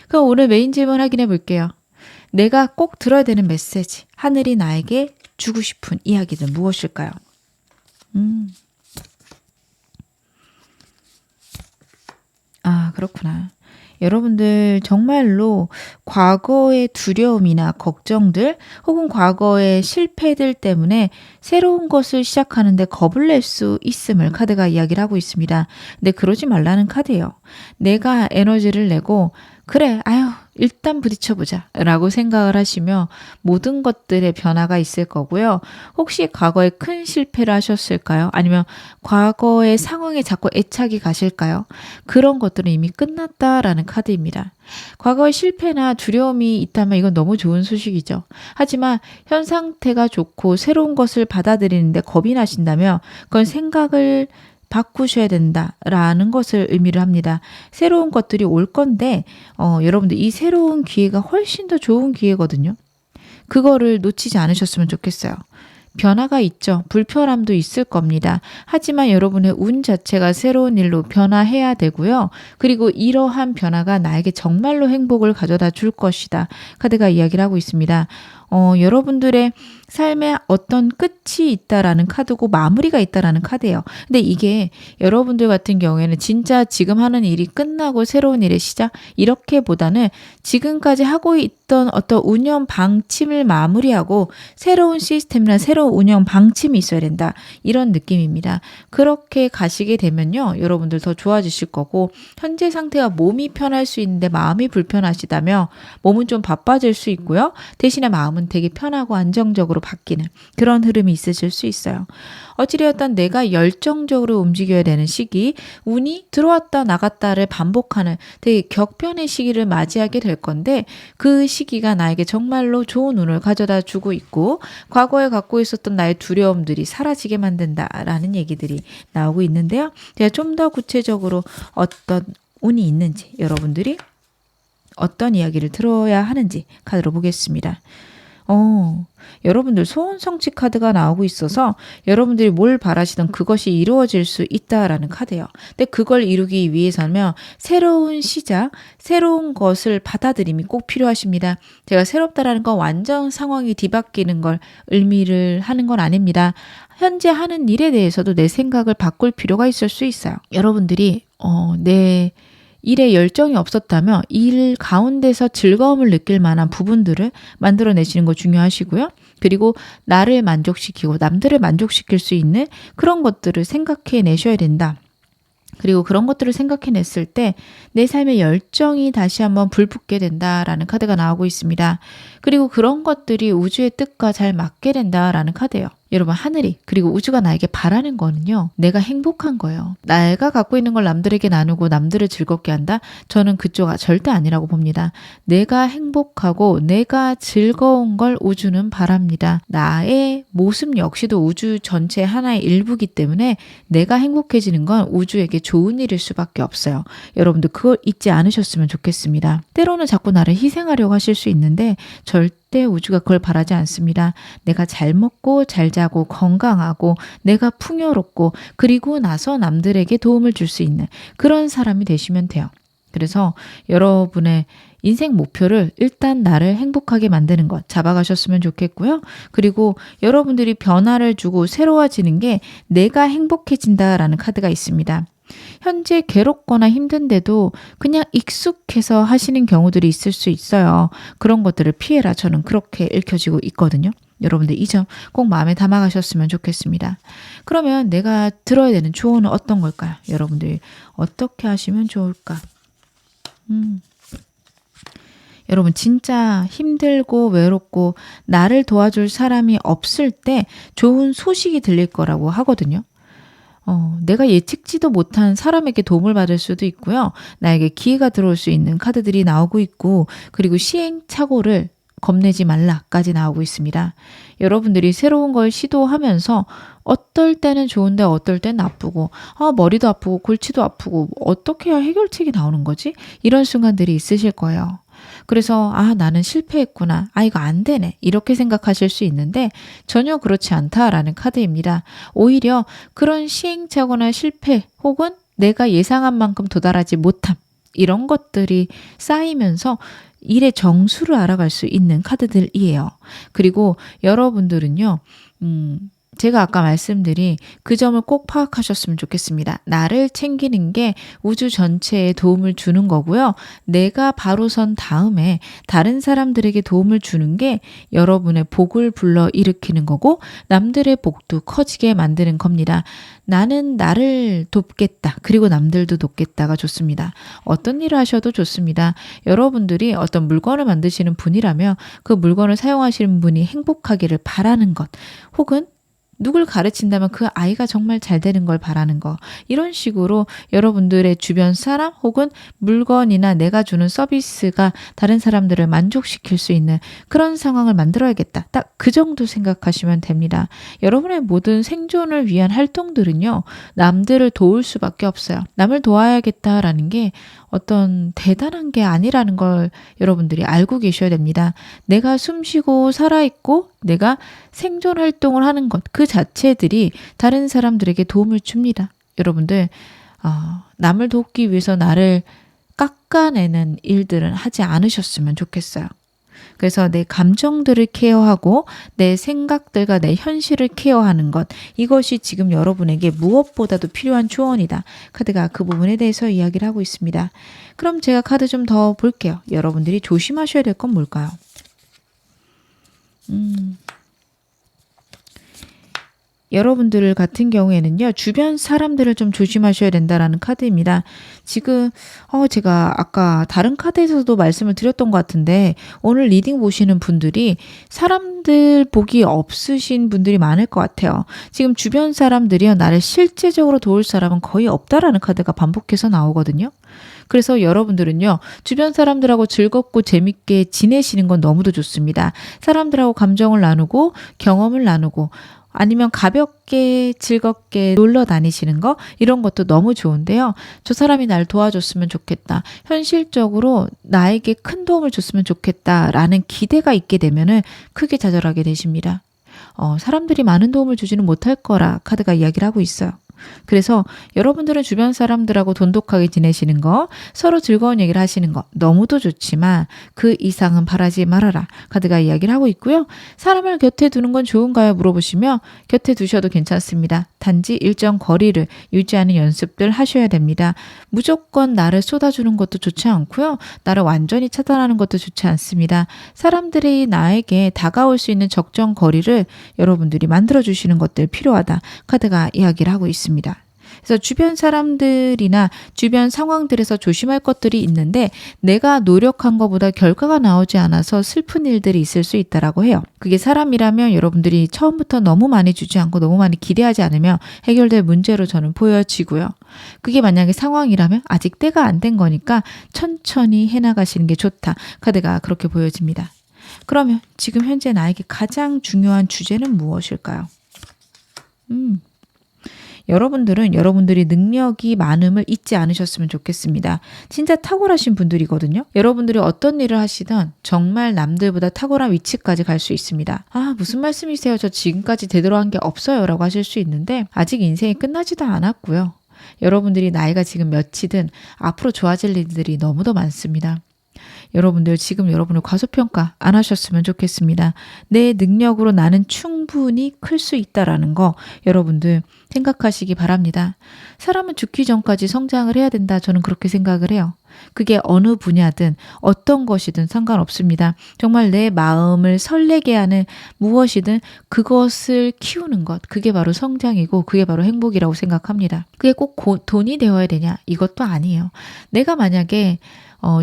그럼 오늘 메인 질문 확인해 볼게요. 내가 꼭 들어야 되는 메시지, 하늘이 나에게 주고 싶은 이야기는 무엇일까요? 그렇구나. 여러분들 정말로 과거의 두려움이나 걱정들 혹은 과거의 실패들 때문에 새로운 것을 시작하는데 겁을 낼 수 있음을 카드가 이야기를 하고 있습니다. 근데 그러지 말라는 카드예요. 내가 에너지를 내고 그래 일단 부딪혀보자 라고 생각을 하시면 모든 것들의 변화가 있을 거고요. 혹시 과거에 큰 실패를 하셨을까요? 아니면 과거의 상황에 자꾸 애착이 가실까요? 그런 것들은 이미 끝났다라는 카드입니다. 과거의 실패나 두려움이 있다면 이건 너무 좋은 소식이죠. 하지만 현 상태가 좋고 새로운 것을 받아들이는데 겁이 나신다면 그건 생각을 바꾸셔야 된다라는 것을 의미를 합니다. 새로운 것들이 올 건데 여러분들 이 새로운 기회가 훨씬 더 좋은 기회거든요. 그거를 놓치지 않으셨으면 좋겠어요. 변화가 있죠. 불편함도 있을 겁니다. 하지만 여러분의 운 자체가 새로운 일로 변화해야 되고요. 그리고 이러한 변화가 나에게 정말로 행복을 가져다 줄 것이다. 카드가 이야기를 하고 있습니다. 여러분들의 삶에 어떤 끝이 있다라는 카드고 마무리가 있다라는 카드예요. 근데 이게 여러분들 같은 경우에는 진짜 지금 하는 일이 끝나고 새로운 일의 시작 이렇게보다는 지금까지 하고 있던 어떤 운영 방침을 마무리하고 새로운 시스템이나 새로운 운영 방침이 있어야 된다. 이런 느낌입니다. 그렇게 가시게 되면요. 여러분들 더 좋아지실 거고 현재 상태가 몸이 편할 수 있는데 마음이 불편하시다면 몸은 좀 바빠질 수 있고요. 대신에 마음은 되게 편하고 안정적으로 바뀌는 그런 흐름이 있으실 수 있어요. 어찌되었든 내가 열정적으로 움직여야 되는 시기, 운이 들어왔다 나갔다를 반복하는 되게 격변의 시기를 맞이하게 될 건데 그 시기가 나에게 정말로 좋은 운을 가져다 주고 있고 과거에 갖고 있었던 나의 두려움들이 사라지게 만든다라는 얘기들이 나오고 있는데요. 제가 좀 더 구체적으로 어떤 운이 있는지 여러분들이 어떤 이야기를 들어야 하는지 카드로 보겠습니다. 여러분들 소원성취 카드가 나오고 있어서 여러분들이 뭘 바라시던 그것이 이루어질 수 있다라는 카드예요. 근데 그걸 이루기 위해서는 새로운 시작, 새로운 것을 받아들임이 꼭 필요하십니다. 제가 새롭다라는 건 완전 상황이 뒤바뀌는 걸 의미를 하는 건 아닙니다. 현재 하는 일에 대해서도 내 생각을 바꿀 필요가 있을 수 있어요. 여러분들이 내 일에 열정이 없었다면 일 가운데서 즐거움을 느낄 만한 부분들을 만들어내시는 거 중요하시고요. 그리고 나를 만족시키고 남들을 만족시킬 수 있는 그런 것들을 생각해내셔야 된다. 그리고 그런 것들을 생각해냈을 때 내 삶의 열정이 다시 한번 불붙게 된다라는 카드가 나오고 있습니다. 그리고 그런 것들이 우주의 뜻과 잘 맞게 된다라는 카드예요. 여러분, 하늘이 그리고 우주가 나에게 바라는 거는요, 내가 행복한 거예요. 내가 갖고 있는 걸 남들에게 나누고 남들을 즐겁게 한다? 저는 그쪽 절대 아니라고 봅니다. 내가 행복하고 내가 즐거운 걸 우주는 바랍니다. 나의 모습 역시도 우주 전체 하나의 일부기 때문에 내가 행복해지는 건 우주에게 좋은 일일 수밖에 없어요. 여러분들 그걸 잊지 않으셨으면 좋겠습니다. 때로는 자꾸 나를 희생하려고 하실 수 있는데 절대 우주가 그걸 바라지 않습니다. 내가 잘 먹고 잘 자고 건강하고 내가 풍요롭고 그리고 나서 남들에게 도움을 줄 수 있는 그런 사람이 되시면 돼요. 그래서 여러분의 인생 목표를 일단 나를 행복하게 만드는 것 잡아가셨으면 좋겠고요. 그리고 여러분들이 변화를 주고 새로워지는 게 내가 행복해진다라는 카드가 있습니다. 현재 괴롭거나 힘든데도 그냥 익숙해서 하시는 경우들이 있을 수 있어요. 그런 것들을 피해라. 저는 그렇게 읽혀지고 있거든요. 여러분들 이 점 꼭 마음에 담아가셨으면 좋겠습니다. 그러면 내가 들어야 되는 조언은 어떤 걸까요? 여러분들이 어떻게 하시면 좋을까? 여러분, 진짜 힘들고 외롭고 나를 도와줄 사람이 없을 때 좋은 소식이 들릴 거라고 하거든요. 내가 예측지도 못한 사람에게 도움을 받을 수도 있고요. 나에게 기회가 들어올 수 있는 카드들이 나오고 있고, 그리고 시행착오를 겁내지 말라까지 나오고 있습니다. 여러분들이 새로운 걸 시도하면서 어떨 때는 좋은데 어떨 땐 나쁘고, 머리도 아프고 골치도 아프고 어떻게 해야 해결책이 나오는 거지? 이런 순간들이 있으실 거예요. 그래서 나는 실패했구나. 이거 안 되네. 이렇게 생각하실 수 있는데 전혀 그렇지 않다라는 카드입니다. 오히려 그런 시행착오나 실패 혹은 내가 예상한 만큼 도달하지 못함, 이런 것들이 쌓이면서 일의 정수를 알아갈 수 있는 카드들이에요. 그리고 여러분들은요, 제가 아까 말씀드린 그 점을 꼭 파악하셨으면 좋겠습니다. 나를 챙기는 게 우주 전체에 도움을 주는 거고요. 내가 바로 선 다음에 다른 사람들에게 도움을 주는 게 여러분의 복을 불러일으키는 거고 남들의 복도 커지게 만드는 겁니다. 나는 나를 돕겠다. 그리고 남들도 돕겠다가 좋습니다. 어떤 일을 하셔도 좋습니다. 여러분들이 어떤 물건을 만드시는 분이라면 그 물건을 사용하시는 분이 행복하기를 바라는 것, 혹은 누굴 가르친다면 그 아이가 정말 잘 되는 걸 바라는 거, 이런 식으로 여러분들의 주변 사람 혹은 물건이나 내가 주는 서비스가 다른 사람들을 만족시킬 수 있는 그런 상황을 만들어야겠다. 딱 그 정도 생각하시면 됩니다. 여러분의 모든 생존을 위한 활동들은요, 남들을 도울 수밖에 없어요. 남을 도와야겠다라는 게 어떤 대단한 게 아니라는 걸 여러분들이 알고 계셔야 됩니다. 내가 숨쉬고 살아있고 내가 생존 활동을 하는 것, 그 자체들이 다른 사람들에게 도움을 줍니다. 여러분들, 남을 돕기 위해서 나를 깎아내는 일들은 하지 않으셨으면 좋겠어요. 그래서 내 감정들을 케어하고 내 생각들과 내 현실을 케어하는 것, 이것이 지금 여러분에게 무엇보다도 필요한 조언이다. 카드가 그 부분에 대해서 이야기를 하고 있습니다. 그럼 제가 카드 좀 더 볼게요. 여러분들이 조심하셔야 될 건 뭘까요? 여러분들 같은 경우에는요, 주변 사람들을 좀 조심하셔야 된다라는 카드입니다. 지금 제가 아까 다른 카드에서도 말씀을 드렸던 것 같은데 오늘 리딩 보시는 분들이 사람들 복이 없으신 분들이 많을 것 같아요. 지금 주변 사람들이요, 나를 실제적으로 도울 사람은 거의 없다라는 카드가 반복해서 나오거든요. 그래서 여러분들은요, 주변 사람들하고 즐겁고 재밌게 지내시는 건 너무도 좋습니다. 사람들하고 감정을 나누고 경험을 나누고 아니면 가볍게 즐겁게 놀러 다니시는 거, 이런 것도 너무 좋은데요. 저 사람이 날 도와줬으면 좋겠다. 현실적으로 나에게 큰 도움을 줬으면 좋겠다라는 기대가 있게 되면은 크게 좌절하게 되십니다. 사람들이 많은 도움을 주지는 못할 거라 카드가 이야기를 하고 있어요. 그래서 여러분들은 주변 사람들하고 돈독하게 지내시는 거, 서로 즐거운 얘기를 하시는 거 너무도 좋지만 그 이상은 바라지 말아라. 카드가 이야기를 하고 있고요. 사람을 곁에 두는 건 좋은가요? 물어보시면 곁에 두셔도 괜찮습니다. 단지 일정 거리를 유지하는 연습들 하셔야 됩니다. 무조건 나를 쏟아주는 것도 좋지 않고요. 나를 완전히 차단하는 것도 좋지 않습니다. 사람들이 나에게 다가올 수 있는 적정 거리를 여러분들이 만들어주시는 것들 필요하다. 카드가 이야기를 하고 있습니다. 그래서 주변 사람들이나 주변 상황들에서 조심할 것들이 있는데 내가 노력한 것보다 결과가 나오지 않아서 슬픈 일들이 있을 수 있다라고 해요. 그게 사람이라면 여러분들이 처음부터 너무 많이 주지 않고 너무 많이 기대하지 않으면 해결될 문제로 저는 보여지고요. 그게 만약에 상황이라면 아직 때가 안 된 거니까 천천히 해나가시는 게 좋다. 카드가 그렇게 보여집니다. 그러면 지금 현재 나에게 가장 중요한 주제는 무엇일까요? 여러분들은 여러분들이 능력이 많음을 잊지 않으셨으면 좋겠습니다. 진짜 탁월하신 분들이거든요. 여러분들이 어떤 일을 하시든 정말 남들보다 탁월한 위치까지 갈 수 있습니다. 아, 무슨 말씀이세요? 저 지금까지 제대로 한 게 없어요 라고 하실 수 있는데 아직 인생이 끝나지도 않았고요. 여러분들이 나이가 지금 몇이든 앞으로 좋아질 일들이 너무도 많습니다. 여러분들 지금 여러분을 과소평가 안 하셨으면 좋겠습니다. 내 능력으로 나는 충분히 클 수 있다라는 거 여러분들 생각하시기 바랍니다. 사람은 죽기 전까지 성장을 해야 된다. 저는 그렇게 생각을 해요. 그게 어느 분야든 어떤 것이든 상관없습니다. 정말 내 마음을 설레게 하는 무엇이든 그것을 키우는 것, 그게 바로 성장이고 그게 바로 행복이라고 생각합니다. 그게 꼭 돈이 되어야 되냐? 이것도 아니에요. 내가 만약에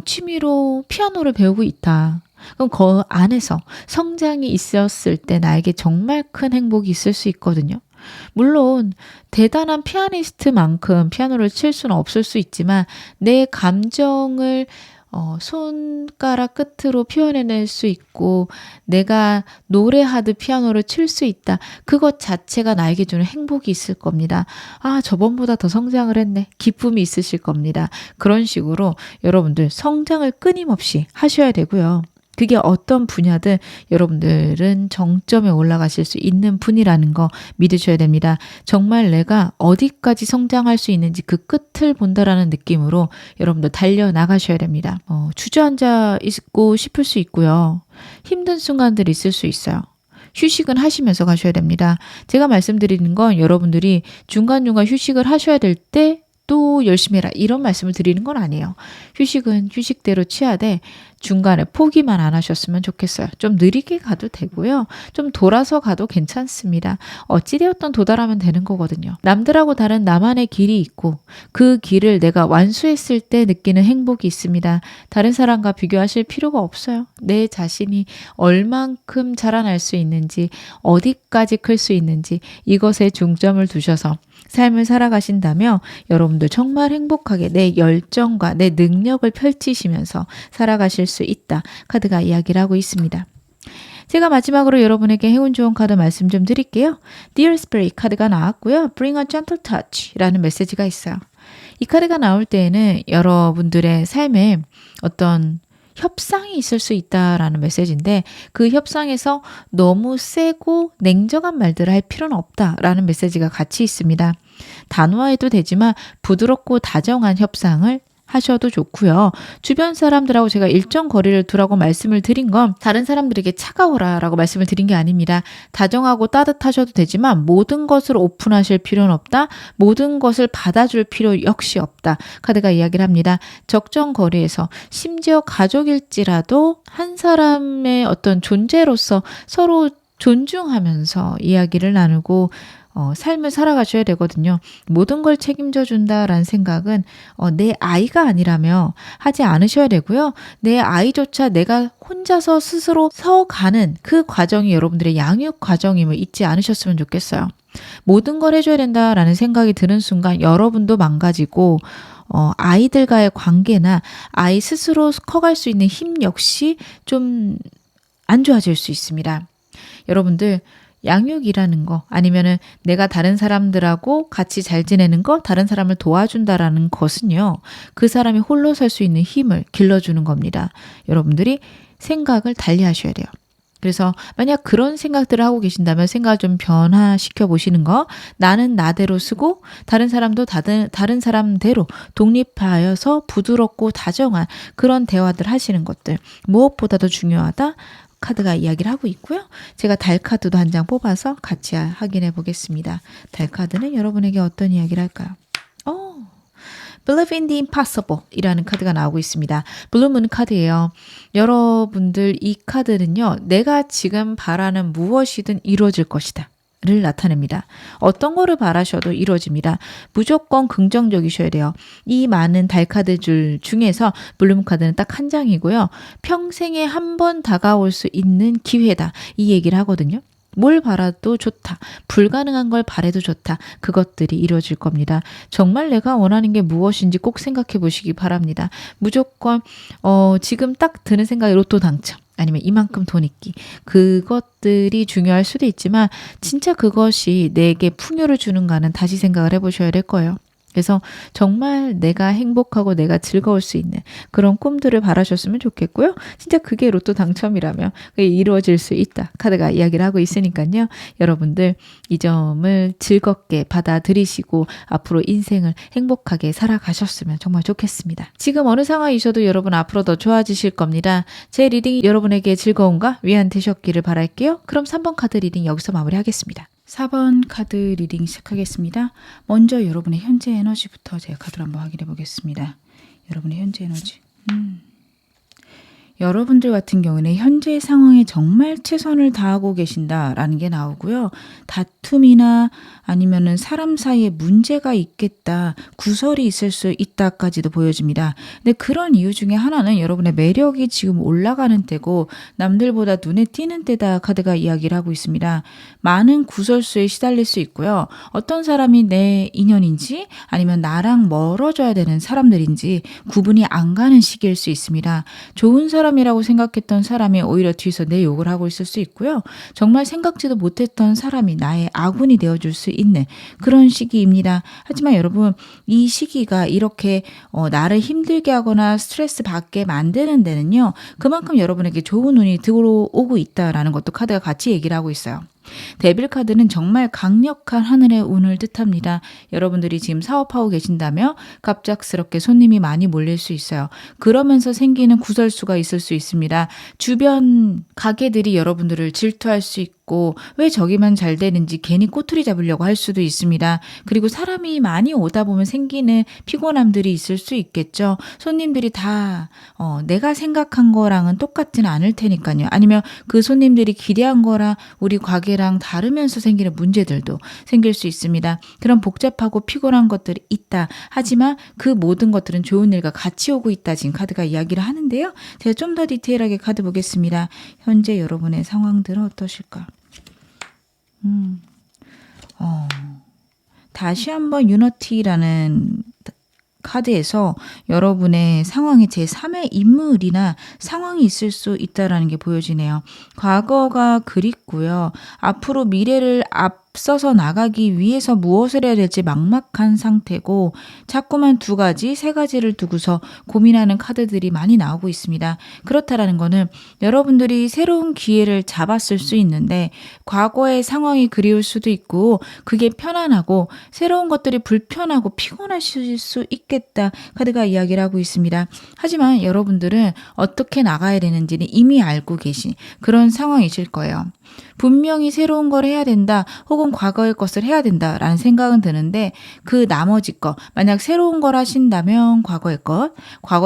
취미로 피아노를 배우고 있다. 그럼 그 안에서 성장이 있었을 때 나에게 정말 큰 행복이 있을 수 있거든요. 물론 대단한 피아니스트만큼 피아노를 칠 수는 없을 수 있지만 내 감정을 손가락 끝으로 표현해낼 수 있고 내가 노래하듯 피아노를 칠 수 있다. 그것 자체가 나에게 주는 행복이 있을 겁니다. 아, 저번보다 더 성장을 했네. 기쁨이 있으실 겁니다. 그런 식으로 여러분들 성장을 끊임없이 하셔야 되고요. 그게 어떤 분야든 여러분들은 정점에 올라가실 수 있는 분이라는 거 믿으셔야 됩니다. 정말 내가 어디까지 성장할 수 있는지 그 끝을 본다라는 느낌으로 여러분들 달려나가셔야 됩니다. 주저앉아 있고 싶을 수 있고요. 힘든 순간들이 있을 수 있어요. 휴식은 하시면서 가셔야 됩니다. 제가 말씀드리는 건 여러분들이 중간중간 휴식을 하셔야 될 때 또 열심히 해라 이런 말씀을 드리는 건 아니에요. 휴식은 휴식대로 취하되 중간에 포기만 안 하셨으면 좋겠어요. 좀 느리게 가도 되고요. 좀 돌아서 가도 괜찮습니다. 어찌되었든 도달하면 되는 거거든요. 남들하고 다른 나만의 길이 있고 그 길을 내가 완수했을 때 느끼는 행복이 있습니다. 다른 사람과 비교하실 필요가 없어요. 내 자신이 얼만큼 자라날 수 있는지 어디까지 클 수 있는지 이것에 중점을 두셔서 삶을 살아가신다면 여러분들 정말 행복하게 내 열정과 내 능력을 펼치시면서 살아가실 수 있다. 카드가 이야기를 하고 있습니다. 제가 마지막으로 여러분에게 행운 좋은 카드 말씀 좀 드릴게요. Dear Spirit 카드가 나왔고요. Bring a gentle touch 라는 메시지가 있어요. 이 카드가 나올 때에는 여러분들의 삶에 어떤 협상이 있을 수 있다라는 메시지인데 그 협상에서 너무 세고 냉정한 말들을 할 필요는 없다라는 메시지가 같이 있습니다. 단호해도 되지만 부드럽고 다정한 협상을 하셔도 좋고요. 주변 사람들하고 제가 일정 거리를 두라고 말씀을 드린 건 다른 사람들에게 차가워라 라고 말씀을 드린 게 아닙니다. 다정하고 따뜻하셔도 되지만 모든 것을 오픈하실 필요는 없다. 모든 것을 받아줄 필요 역시 없다. 카드가 이야기를 합니다. 적정 거리에서 심지어 가족일지라도 한 사람의 어떤 존재로서 서로 존중하면서 이야기를 나누고 삶을 살아가셔야 되거든요. 모든 걸 책임져 준다라는 생각은 내 아이가 아니라며 하지 않으셔야 되고요. 내 아이조차 내가 혼자서 스스로 서가는 그 과정이 여러분들의 양육 과정임을 잊지 않으셨으면 좋겠어요. 모든 걸 해줘야 된다라는 생각이 드는 순간 여러분도 망가지고 아이들과의 관계나 아이 스스로 커갈 수 있는 힘 역시 좀 안 좋아질 수 있습니다. 여러분들 양육이라는 거 아니면은 내가 다른 사람들하고 같이 잘 지내는 거 다른 사람을 도와준다라는 것은요. 그 사람이 홀로 설 수 있는 힘을 길러주는 겁니다. 여러분들이 생각을 달리 하셔야 돼요. 그래서 만약 그런 생각들을 하고 계신다면 생각을 좀 변화시켜 보시는 거 나는 나대로 쓰고 다른 사람도 다른 사람대로 독립하여서 부드럽고 다정한 그런 대화들 하시는 것들 무엇보다도 중요하다. 카드가 이야기를 하고 있고요. 제가 달 카드도 한 장 뽑아서 같이 확인해 보겠습니다. 달 카드는 여러분에게 어떤 이야기를 할까요? Believe in the impossible 이라는 카드가 나오고 있습니다. 블루문 카드예요. 여러분들 이 카드는요. 내가 지금 바라는 무엇이든 이루어질 것이다. 를 나타냅니다. 어떤 거를 바라셔도 이루어집니다. 무조건 긍정적이셔야 돼요. 이 많은 달카드 줄 중에서 블룸카드는 딱 한 장이고요. 평생에 한 번 다가올 수 있는 기회다. 이 얘기를 하거든요. 뭘 바라도 좋다. 불가능한 걸 바라도 좋다. 그것들이 이루어질 겁니다. 정말 내가 원하는 게 무엇인지 꼭 생각해 보시기 바랍니다. 무조건 지금 딱 드는 생각이 로또 당첨. 아니면 이만큼 돈 있기. 그것들이 중요할 수도 있지만 진짜 그것이 내게 풍요를 주는가는 다시 생각을 해보셔야 될 거예요. 그래서 정말 내가 행복하고 내가 즐거울 수 있는 그런 꿈들을 바라셨으면 좋겠고요. 진짜 그게 로또 당첨이라면 그게 이루어질 수 있다. 카드가 이야기를 하고 있으니까요. 여러분들 이 점을 즐겁게 받아들이시고 앞으로 인생을 행복하게 살아가셨으면 정말 좋겠습니다. 지금 어느 상황이셔도 여러분 앞으로 더 좋아지실 겁니다. 제 리딩이 여러분에게 즐거움과 위안 되셨기를 바랄게요. 그럼 3번 카드 리딩 여기서 마무리하겠습니다. 4번 카드 리딩 시작하겠습니다. 먼저 여러분의 현재 에너지부터 제가 카드를 한번 확인해 보겠습니다. 여러분의 현재 에너지. 여러분들 같은 경우는 현재 상황에 정말 최선을 다하고 계신다라는 게 나오고요. 다툼이나 아니면은 사람 사이에 문제가 있겠다, 구설이 있을 수 있다까지도 보여집니다. 근데 그런 이유 중에 하나는 여러분의 매력이 지금 올라가는 때고 남들보다 눈에 띄는 때다 카드가 이야기를 하고 있습니다. 많은 구설수에 시달릴 수 있고요. 어떤 사람이 내 인연인지 아니면 나랑 멀어져야 되는 사람들인지 구분이 안 가는 시기일 수 있습니다. 좋은 사람이라고 생각했던 사람이 오히려 뒤에서 내 욕을 하고 있을 수 있고요. 정말 생각지도 못했던 사람이 나의 아군이 되어줄 수 있는 그런 시기입니다. 하지만 여러분 이 시기가 이렇게 나를 힘들게 하거나 스트레스 받게 만드는 데는요. 그만큼 여러분에게 좋은 운이 들어오고 있다라는 것도 카드가 같이 얘기를 하고 있어요. 데빌 카드는 정말 강력한 하늘의 운을 뜻합니다. 여러분들이 지금 사업하고 계신다면 갑작스럽게 손님이 많이 몰릴 수 있어요. 그러면서 생기는 구설수가 있을 수 있습니다. 주변 가게들이 여러분들을 질투할 수 있고 왜 저기만 잘 되는지 괜히 꼬투리 잡으려고 할 수도 있습니다. 그리고 사람이 많이 오다 보면 생기는 피곤함들이 있을 수 있겠죠. 손님들이 다 내가 생각한 거랑은 똑같지는 않을 테니까요. 아니면 그 손님들이 기대한 거랑 우리 가게랑 다르면서 생기는 문제들도 생길 수 있습니다. 그런 복잡하고 피곤한 것들이 있다. 하지만 그 모든 것들은 좋은 일과 같이 오고 있다. 지금 카드가 이야기를 하는데요. 제가 좀 더 디테일하게 카드 보겠습니다. 현재 여러분의 상황들은 어떠실까? 다시 한번 유너티라는 카드에서 여러분의 상황에 제3의 인물이나 상황이 있을 수 있다는 게 보여지네요. 과거가 그립고요. 앞으로 미래를 앞서서 나가기 위해서 무엇을 해야 될지 막막한 상태고 자꾸만 두 가지, 세 가지를 두고서 고민하는 카드들이 많이 나오고 있습니다. 그렇다라는 거는 여러분들이 새로운 기회를 잡았을 수 있는데 과거의 상황이 그리울 수도 있고 그게 편안하고 새로운 것들이 불편하고 피곤하실 수 있겠다. 카드가 이야기를 하고 있습니다. 하지만 여러분들은 어떻게 나가야 되는지는 이미 알고 계신 그런 상황이실 거예요. 분명히 새로운 걸 해야 된다 혹은 과거의 것을 해야 된다라는 생각은 드는데 그 나머지 것 만약 새로운 걸 하신다면 과거의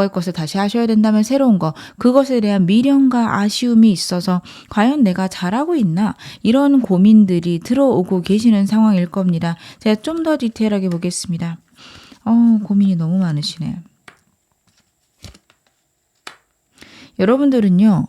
것을 다시 하셔야 된다면 새로운 것 그것에 대한 미련과 아쉬움이 있어서 과연 내가 잘하고 있나 이런 고민들이 들어오고 계시는 상황일 겁니다. 제가 좀 더 디테일하게 보겠습니다. 고민이 너무 많으시네요. 여러분들은요.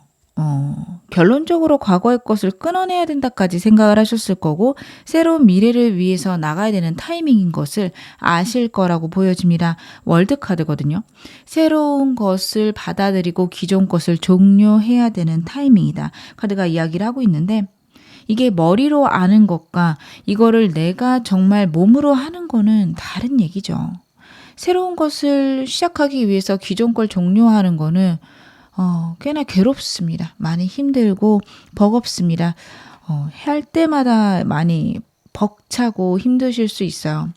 결론적으로 과거의 것을 끊어내야 된다까지 생각을 하셨을 거고 새로운 미래를 위해서 나가야 되는 타이밍인 것을 아실 거라고 보여집니다. 월드카드거든요. 새로운 것을 받아들이고 기존 것을 종료해야 되는 타이밍이다. 카드가 이야기를 하고 있는데 이게 머리로 아는 것과 이거를 내가 정말 몸으로 하는 거는 다른 얘기죠. 새로운 것을 시작하기 위해서 기존 걸 종료하는 거는 꽤나 괴롭습니다. 많이 힘들고 버겁습니다. 할 때마다 많이 벅차고 힘드실 수 있어요.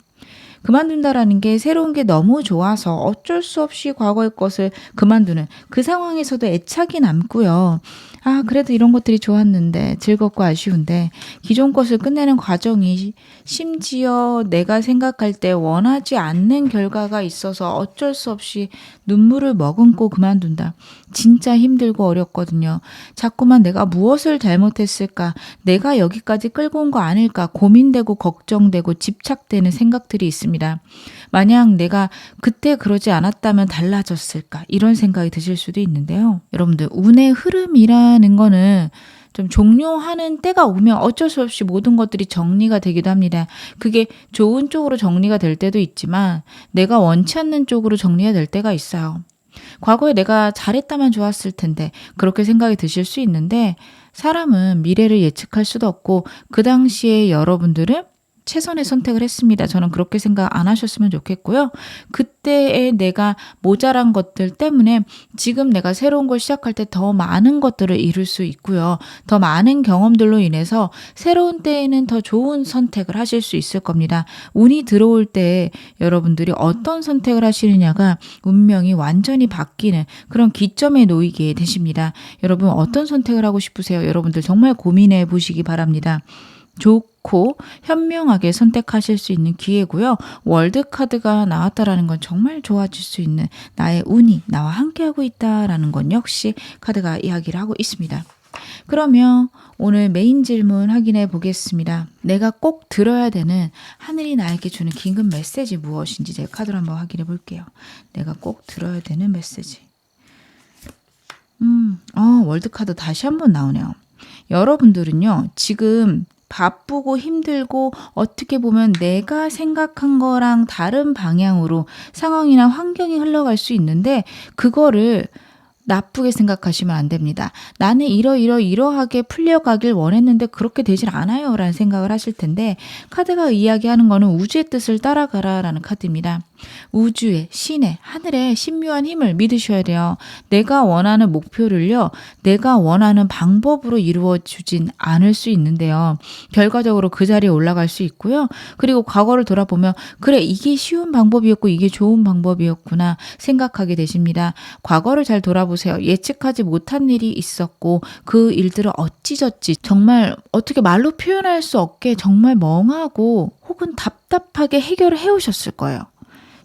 그만둔다라는 게 새로운 게 너무 좋아서 어쩔 수 없이 과거의 것을 그만두는 그 상황에서도 애착이 남고요. 그래도 이런 것들이 좋았는데, 즐겁고 아쉬운데, 기존 것을 끝내는 과정이 심지어 내가 생각할 때 원하지 않는 결과가 있어서 어쩔 수 없이 눈물을 머금고 그만둔다. 진짜 힘들고 어렵거든요. 자꾸만 내가 무엇을 잘못했을까, 내가 여기까지 끌고 온 거 아닐까 고민되고 걱정되고 집착되는 생각들이 있습니다. 만약 내가 그때 그러지 않았다면 달라졌을까, 이런 생각이 드실 수도 있는데요. 여러분들, 운의 흐름이라는 거는 좀 종료하는 때가 오면 어쩔 수 없이 모든 것들이 정리가 되기도 합니다. 그게 좋은 쪽으로 정리가 될 때도 있지만 내가 원치 않는 쪽으로 정리가 될 때가 있어요. 과거에 내가 잘했다면 좋았을 텐데, 그렇게 생각이 드실 수 있는데, 사람은 미래를 예측할 수도 없고 그 당시에 여러분들은 최선의 선택을 했습니다. 저는 그렇게 생각 안 하셨으면 좋겠고요. 그때의 내가 모자란 것들 때문에 지금 내가 새로운 걸 시작할 때 더 많은 것들을 이룰 수 있고요. 더 많은 경험들로 인해서 새로운 때에는 더 좋은 선택을 하실 수 있을 겁니다. 운이 들어올 때 여러분들이 어떤 선택을 하시느냐가 운명이 완전히 바뀌는 그런 기점에 놓이게 되십니다. 여러분, 어떤 선택을 하고 싶으세요? 여러분들 정말 고민해 보시기 바랍니다. 좋고 현명하게 선택하실 수 있는 기회고요. 월드카드가 나왔다라는 건 정말 좋아질 수 있는 나의 운이 나와 함께하고 있다라는 건 역시 카드가 이야기를 하고 있습니다. 그러면 오늘 메인 질문 확인해 보겠습니다. 내가 꼭 들어야 되는 하늘이 나에게 주는 긴급 메시지 무엇인지 제가 카드로 한번 확인해 볼게요. 내가 꼭 들어야 되는 메시지. 월드카드 다시 한번 나오네요. 여러분들은요, 지금 바쁘고 힘들고 어떻게 보면 내가 생각한 거랑 다른 방향으로 상황이나 환경이 흘러갈 수 있는데, 그거를 나쁘게 생각하시면 안 됩니다. 나는 이러하게 풀려가길 원했는데 그렇게 되질 않아요 라는 생각을 하실 텐데, 카드가 이야기하는 거는 우주의 뜻을 따라가라 라는 카드입니다. 우주의, 신의, 하늘의 신묘한 힘을 믿으셔야 돼요. 내가 원하는 목표를요, 내가 원하는 방법으로 이루어주진 않을 수 있는데요. 결과적으로 그 자리에 올라갈 수 있고요. 그리고 과거를 돌아보면 그래, 이게 쉬운 방법이었고 이게 좋은 방법이었구나 생각하게 되십니다. 과거를 잘 돌아보세요. 예측하지 못한 일이 있었고 그 일들을 어찌저찌 정말 어떻게 말로 표현할 수 없게 정말 멍하고 혹은 답답하게 해결을 해오셨을 거예요.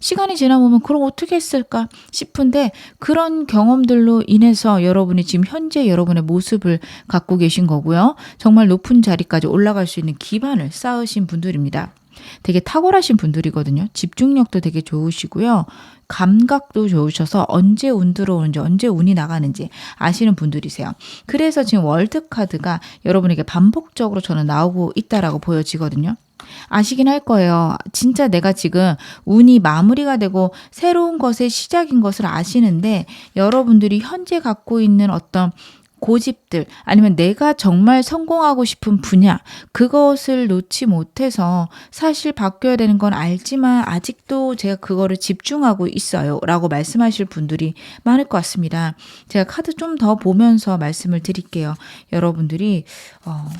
시간이 지나보면 그럼 어떻게 했을까 싶은데, 그런 경험들로 인해서 여러분이 지금 현재 여러분의 모습을 갖고 계신 거고요. 정말 높은 자리까지 올라갈 수 있는 기반을 쌓으신 분들입니다. 되게 탁월하신 분들이거든요. 집중력도 되게 좋으시고요. 감각도 좋으셔서 언제 운 들어오는지 언제 운이 나가는지 아시는 분들이세요. 그래서 지금 월드카드가 여러분에게 반복적으로 저는 나오고 있다라고 보여지거든요. 아시긴 할 거예요. 진짜 내가 지금 운이 마무리가 되고 새로운 것의 시작인 것을 아시는데, 여러분들이 현재 갖고 있는 어떤 고집들, 아니면 내가 정말 성공하고 싶은 분야, 그것을 놓지 못해서 사실 바뀌어야 되는 건 알지만 아직도 제가 그거를 집중하고 있어요 라고 말씀하실 분들이 많을 것 같습니다. 제가 카드 좀 더 보면서 말씀을 드릴게요. 여러분들이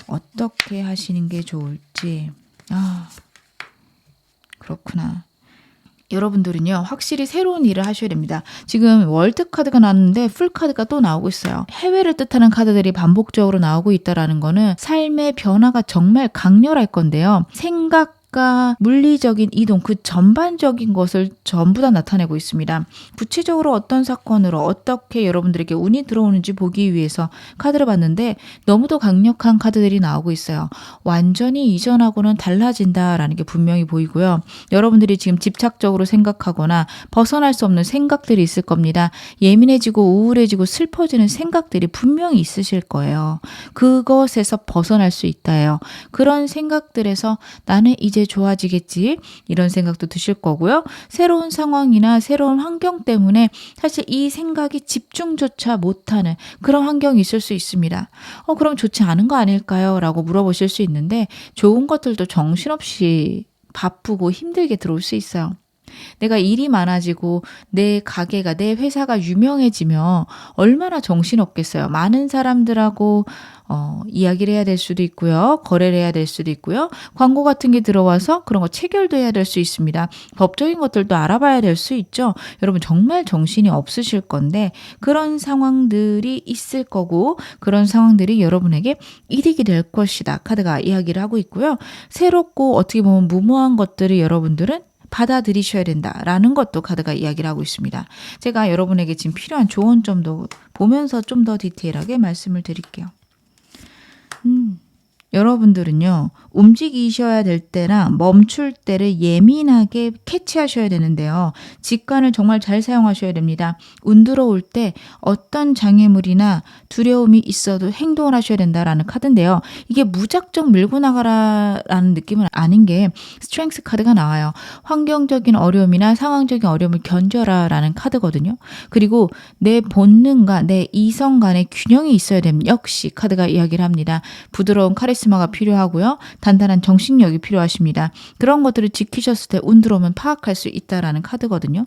어떻게 하시는 게 좋을지. 그렇구나. 여러분들은요, 확실히 새로운 일을 하셔야 됩니다. 지금 월드카드가 나왔는데 풀카드가 또 나오고 있어요. 해외를 뜻하는 카드들이 반복적으로 나오고 있다는 거는 삶의 변화가 정말 강렬할 건데요. 생각과 물리적인 이동, 그 전반적인 것을 전부 다 나타내고 있습니다. 구체적으로 어떤 사건으로 어떻게 여러분들에게 운이 들어오는지 보기 위해서 카드를 봤는데, 너무도 강력한 카드들이 나오고 있어요. 완전히 이전하고는 달라진다라는 게 분명히 보이고요. 여러분들이 지금 집착적으로 생각하거나 벗어날 수 없는 생각들이 있을 겁니다. 예민해지고 우울해지고 슬퍼지는 생각들이 분명히 있으실 거예요. 그것에서 벗어날 수 있다예요. 그런 생각들에서 나는 이제 좋아지겠지, 이런 생각도 드실 거고요. 새로운 상황이나 새로운 환경 때문에 사실 이 생각이 집중조차 못하는 그런 환경이 있을 수 있습니다. 그럼 좋지 않은 거 아닐까요? 라고 물어보실 수 있는데, 좋은 것들도 정신없이 바쁘고 힘들게 들어올 수 있어요. 내가 일이 많아지고 내 가게가, 내 회사가 유명해지면 얼마나 정신없겠어요. 많은 사람들하고 이야기를 해야 될 수도 있고요. 거래를 해야 될 수도 있고요. 광고 같은 게 들어와서 그런 거 체결도 해야 될 수 있습니다. 법적인 것들도 알아봐야 될 수 있죠. 여러분 정말 정신이 없으실 건데 그런 상황들이 있을 거고 그런 상황들이 여러분에게 이득이 될 것이다. 카드가 이야기를 하고 있고요. 새롭고 어떻게 보면 무모한 것들을 여러분들은 받아들이셔야 된다라는 것도 카드가 이야기를 하고 있습니다. 제가 여러분에게 지금 필요한 조언점도 보면서 좀 더 디테일하게 말씀을 드릴게요. 여러분들은요, 움직이셔야 될 때랑 멈출 때를 예민하게 캐치하셔야 되는데요. 직관을 정말 잘 사용하셔야 됩니다. 운 들어올 때 어떤 장애물이나 두려움이 있어도 행동을 하셔야 된다라는 카드인데요. 이게 무작정 밀고 나가라라는 느낌은 아닌 게 스트렝스 카드가 나와요. 환경적인 어려움이나 상황적인 어려움을 견뎌라라는 카드거든요. 그리고 내 본능과 내 이성 간의 균형이 있어야 됩니다. 역시 카드가 이야기를 합니다. 부드러운 카리스마가 필요하고요. 단단한 정신력이 필요하십니다. 그런 것들을 지키셨을 때 운 들어오면 파악할 수 있다라는 카드거든요.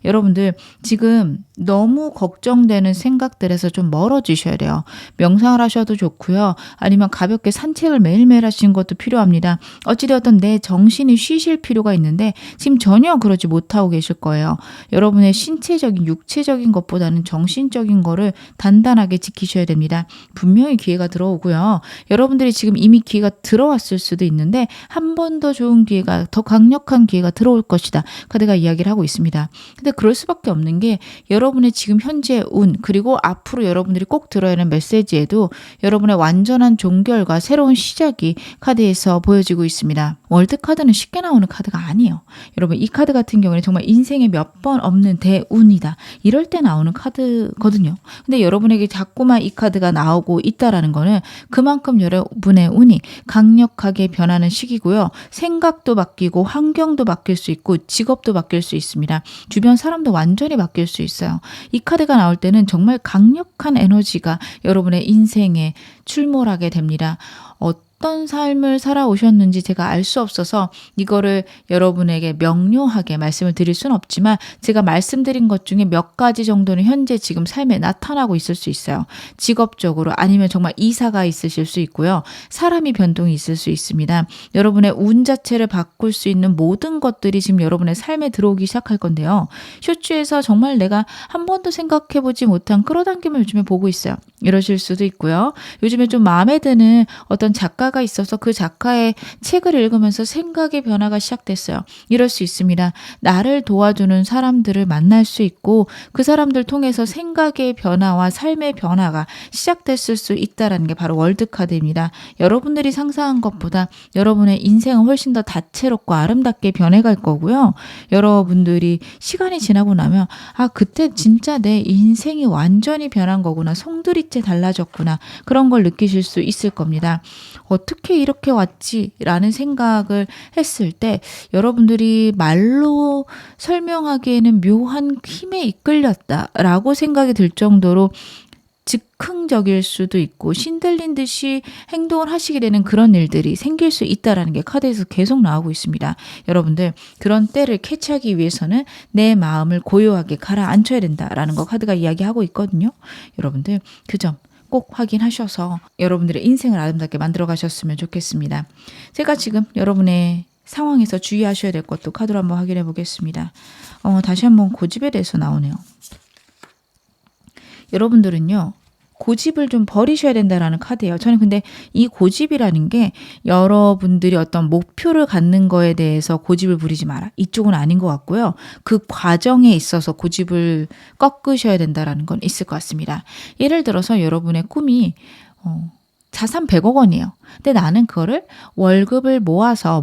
여러분들 지금 너무 걱정되는 생각들에서 좀 멀어지셔야 돼요. 명상을 하셔도 좋고요. 아니면 가볍게 산책을 매일매일 하시는 것도 필요합니다. 어찌되었든 내 정신이 쉬실 필요가 있는데 지금 전혀 그러지 못하고 계실 거예요. 여러분의 신체적인 육체적인 것보다는 정신적인 거를 단단하게 지키셔야 됩니다. 분명히 기회가 들어오고요. 여러분들이 지금 이미 기회가 들어왔을 수도 있는데 한 번 더 좋은 기회가, 더 강력한 기회가 들어올 것이다. 카드가 이야기를 하고 있습니다. 근데 그럴 수밖에 없는 게 여러분의 지금 현재 운, 그리고 앞으로 여러분들이 꼭 들어야 하는 메시지에도 여러분의 완전한 종결과 새로운 시작이 카드에서 보여지고 있습니다. 월드 카드는 쉽게 나오는 카드가 아니에요. 여러분 이 카드 같은 경우는 정말 인생에 몇 번 없는 대운이다. 이럴 때 나오는 카드거든요. 근데 여러분에게 자꾸만 이 카드가 나오고 있다라는 거는 그만큼 여러분의 운이 강력하게 변하는 시기고요. 생각도 바뀌고 환경도 바뀔 수 있고 직업도 바뀔 수 있습니다. 주변 사람도 완전히 바뀔 수 있어요. 이 카드가 나올 때는 정말 강력한 에너지가 여러분의 인생에 출몰하게 됩니다. 어떤 삶을 살아오셨는지 제가 알 수 없어서 이거를 여러분에게 명료하게 말씀을 드릴 수는 없지만 제가 말씀드린 것 중에 몇 가지 정도는 현재 지금 삶에 나타나고 있을 수 있어요. 직업적으로 아니면 정말 이사가 있으실 수 있고요. 사람이 변동이 있을 수 있습니다. 여러분의 운 자체를 바꿀 수 있는 모든 것들이 지금 여러분의 삶에 들어오기 시작할 건데요. 쇼츠에서 정말 내가 한 번도 생각해보지 못한 끌어당김을 요즘에 보고 있어요. 이러실 수도 있고요. 요즘에 좀 마음에 드는 어떤 작가가 있어서 그 작가의 책을 읽으면서 생각의 변화가 시작됐어요. 이럴 수 있습니다. 나를 도와주는 사람들을 만날 수 있고 그 사람들 통해서 생각의 변화와 삶의 변화가 시작됐을 수 있다는 게 바로 월드카드입니다. 여러분들이 상상한 것보다 여러분의 인생은 훨씬 더 다채롭고 아름답게 변해갈 거고요. 여러분들이 시간이 지나고 나면 아 그때 진짜 내 인생이 완전히 변한 거구나. 송두리째 달라졌구나. 그런 걸 느끼실 수 있을 겁니다. 어떻게 이렇게 왔지라는 생각을 했을 때 여러분들이 말로 설명하기에는 묘한 힘에 이끌렸다라고 생각이 들 정도로 즉흥적일 수도 있고 신들린 듯이 행동을 하시게 되는 그런 일들이 생길 수 있다는 게 카드에서 계속 나오고 있습니다. 여러분들 그런 때를 캐치하기 위해서는 내 마음을 고요하게 가라앉혀야 된다라는 거 카드가 이야기하고 있거든요. 여러분들 그 점 꼭 확인하셔서 여러분들의 인생을 아름답게 만들어 가셨으면 좋겠습니다. 제가 지금 여러분의 상황에서 주의하셔야 될 것도 카드로 한번 확인해 보겠습니다. 다시 한번 고집에 대해서 나오네요. 여러분들은요. 고집을 좀 버리셔야 된다라는 카드예요. 저는 근데 이 고집이라는 게 여러분들이 어떤 목표를 갖는 거에 대해서 고집을 부리지 마라. 이쪽은 아닌 것 같고요. 그 과정에 있어서 고집을 꺾으셔야 된다라는 건 있을 것 같습니다. 예를 들어서 여러분의 꿈이 자산 100억 원이에요. 근데 나는 그거를 월급을 모아서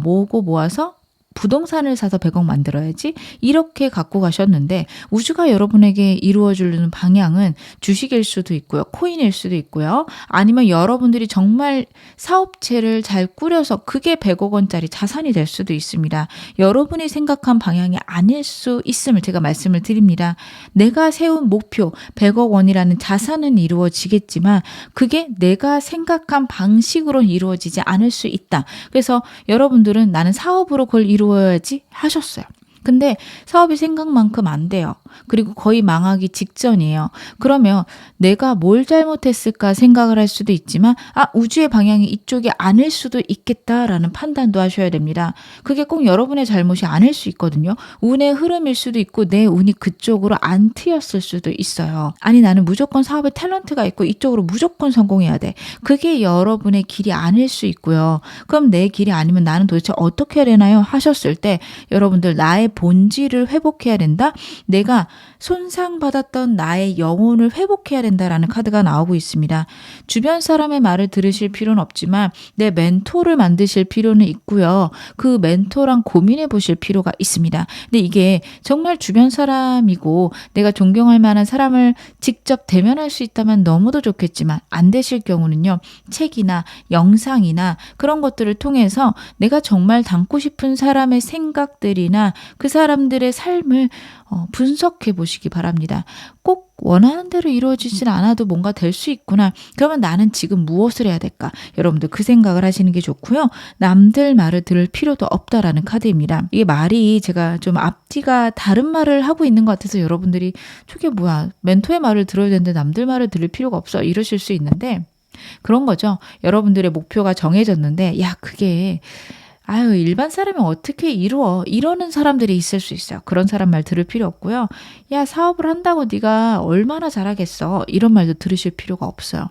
부동산을 사서 100억 만들어야지 이렇게 갖고 가셨는데 우주가 여러분에게 이루어주는 방향은 주식일 수도 있고요. 코인일 수도 있고요. 아니면 여러분들이 정말 사업체를 잘 꾸려서 그게 100억 원짜리 자산이 될 수도 있습니다. 여러분이 생각한 방향이 아닐 수 있음을 제가 말씀을 드립니다. 내가 세운 목표 100억 원이라는 자산은 이루어지겠지만 그게 내가 생각한 방식으로 이루어지지 않을 수 있다. 그래서 여러분들은 나는 사업으로 그걸 이루어야지 하셨어요. 근데 사업이 생각만큼 안 돼요. 그리고 거의 망하기 직전이에요. 그러면 내가 뭘 잘못했을까 생각을 할 수도 있지만 우주의 방향이 이쪽이 아닐 수도 있겠다라는 판단도 하셔야 됩니다. 그게 꼭 여러분의 잘못이 아닐 수 있거든요. 운의 흐름일 수도 있고 내 운이 그쪽으로 안 트였을 수도 있어요. 아니 나는 무조건 사업에 탤런트가 있고 이쪽으로 무조건 성공해야 돼. 그게 여러분의 길이 아닐 수 있고요. 그럼 내 길이 아니면 나는 도대체 어떻게 해야 되나요? 하셨을 때 여러분들 나의 본질을 회복해야 된다. 내가 손상받았던 나의 영혼을 회복해야 된다라는 카드가 나오고 있습니다. 주변 사람의 말을 들으실 필요는 없지만 내 멘토를 만드실 필요는 있고요. 그 멘토랑 고민해 보실 필요가 있습니다. 근데 이게 정말 주변 사람이고 내가 존경할 만한 사람을 직접 대면할 수 있다면 너무도 좋겠지만 안 되실 경우는요. 책이나 영상이나 그런 것들을 통해서 내가 정말 담고 싶은 사람의 생각들이나 그 사람들의 삶을 분석해 보시기 바랍니다. 꼭 원하는 대로 이루어지진 않아도 뭔가 될 수 있구나. 그러면 나는 지금 무엇을 해야 될까? 여러분들 그 생각을 하시는 게 좋고요. 남들 말을 들을 필요도 없다라는 카드입니다. 이게 말이 제가 좀 앞뒤가 다른 말을 하고 있는 것 같아서 여러분들이 저게 뭐야? 멘토의 말을 들어야 되는데 남들 말을 들을 필요가 없어. 이러실 수 있는데 그런 거죠. 여러분들의 목표가 정해졌는데 그게 일반 사람이 어떻게 이루어? 이러는 사람들이 있을 수 있어요. 그런 사람 말 들을 필요 없고요. 사업을 한다고 네가 얼마나 잘하겠어? 이런 말도 들으실 필요가 없어요.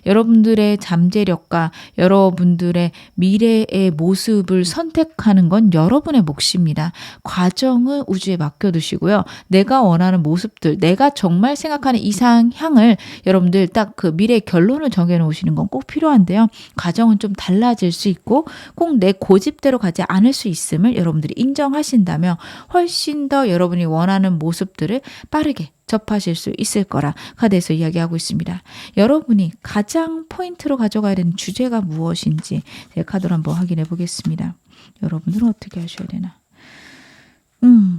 여러분들의 잠재력과 여러분들의 미래의 모습을 선택하는 건 여러분의 몫입니다. 과정을 우주에 맡겨두시고요. 내가 원하는 모습들, 내가 정말 생각하는 이상향을 여러분들 딱 그 미래의 결론을 정해놓으시는 건 꼭 필요한데요. 과정은 좀 달라질 수 있고 꼭 내 고집대로 가지 않을 수 있음을 여러분들이 인정하신다면 훨씬 더 여러분이 원하는 모습들을 빠르게 접하실 수 있을 거라 카드에서 이야기하고 있습니다. 여러분이 가장 포인트로 가져가야 되는 주제가 무엇인지 제가 카드로 한번 확인해 보겠습니다. 여러분들은 어떻게 하셔야 되나?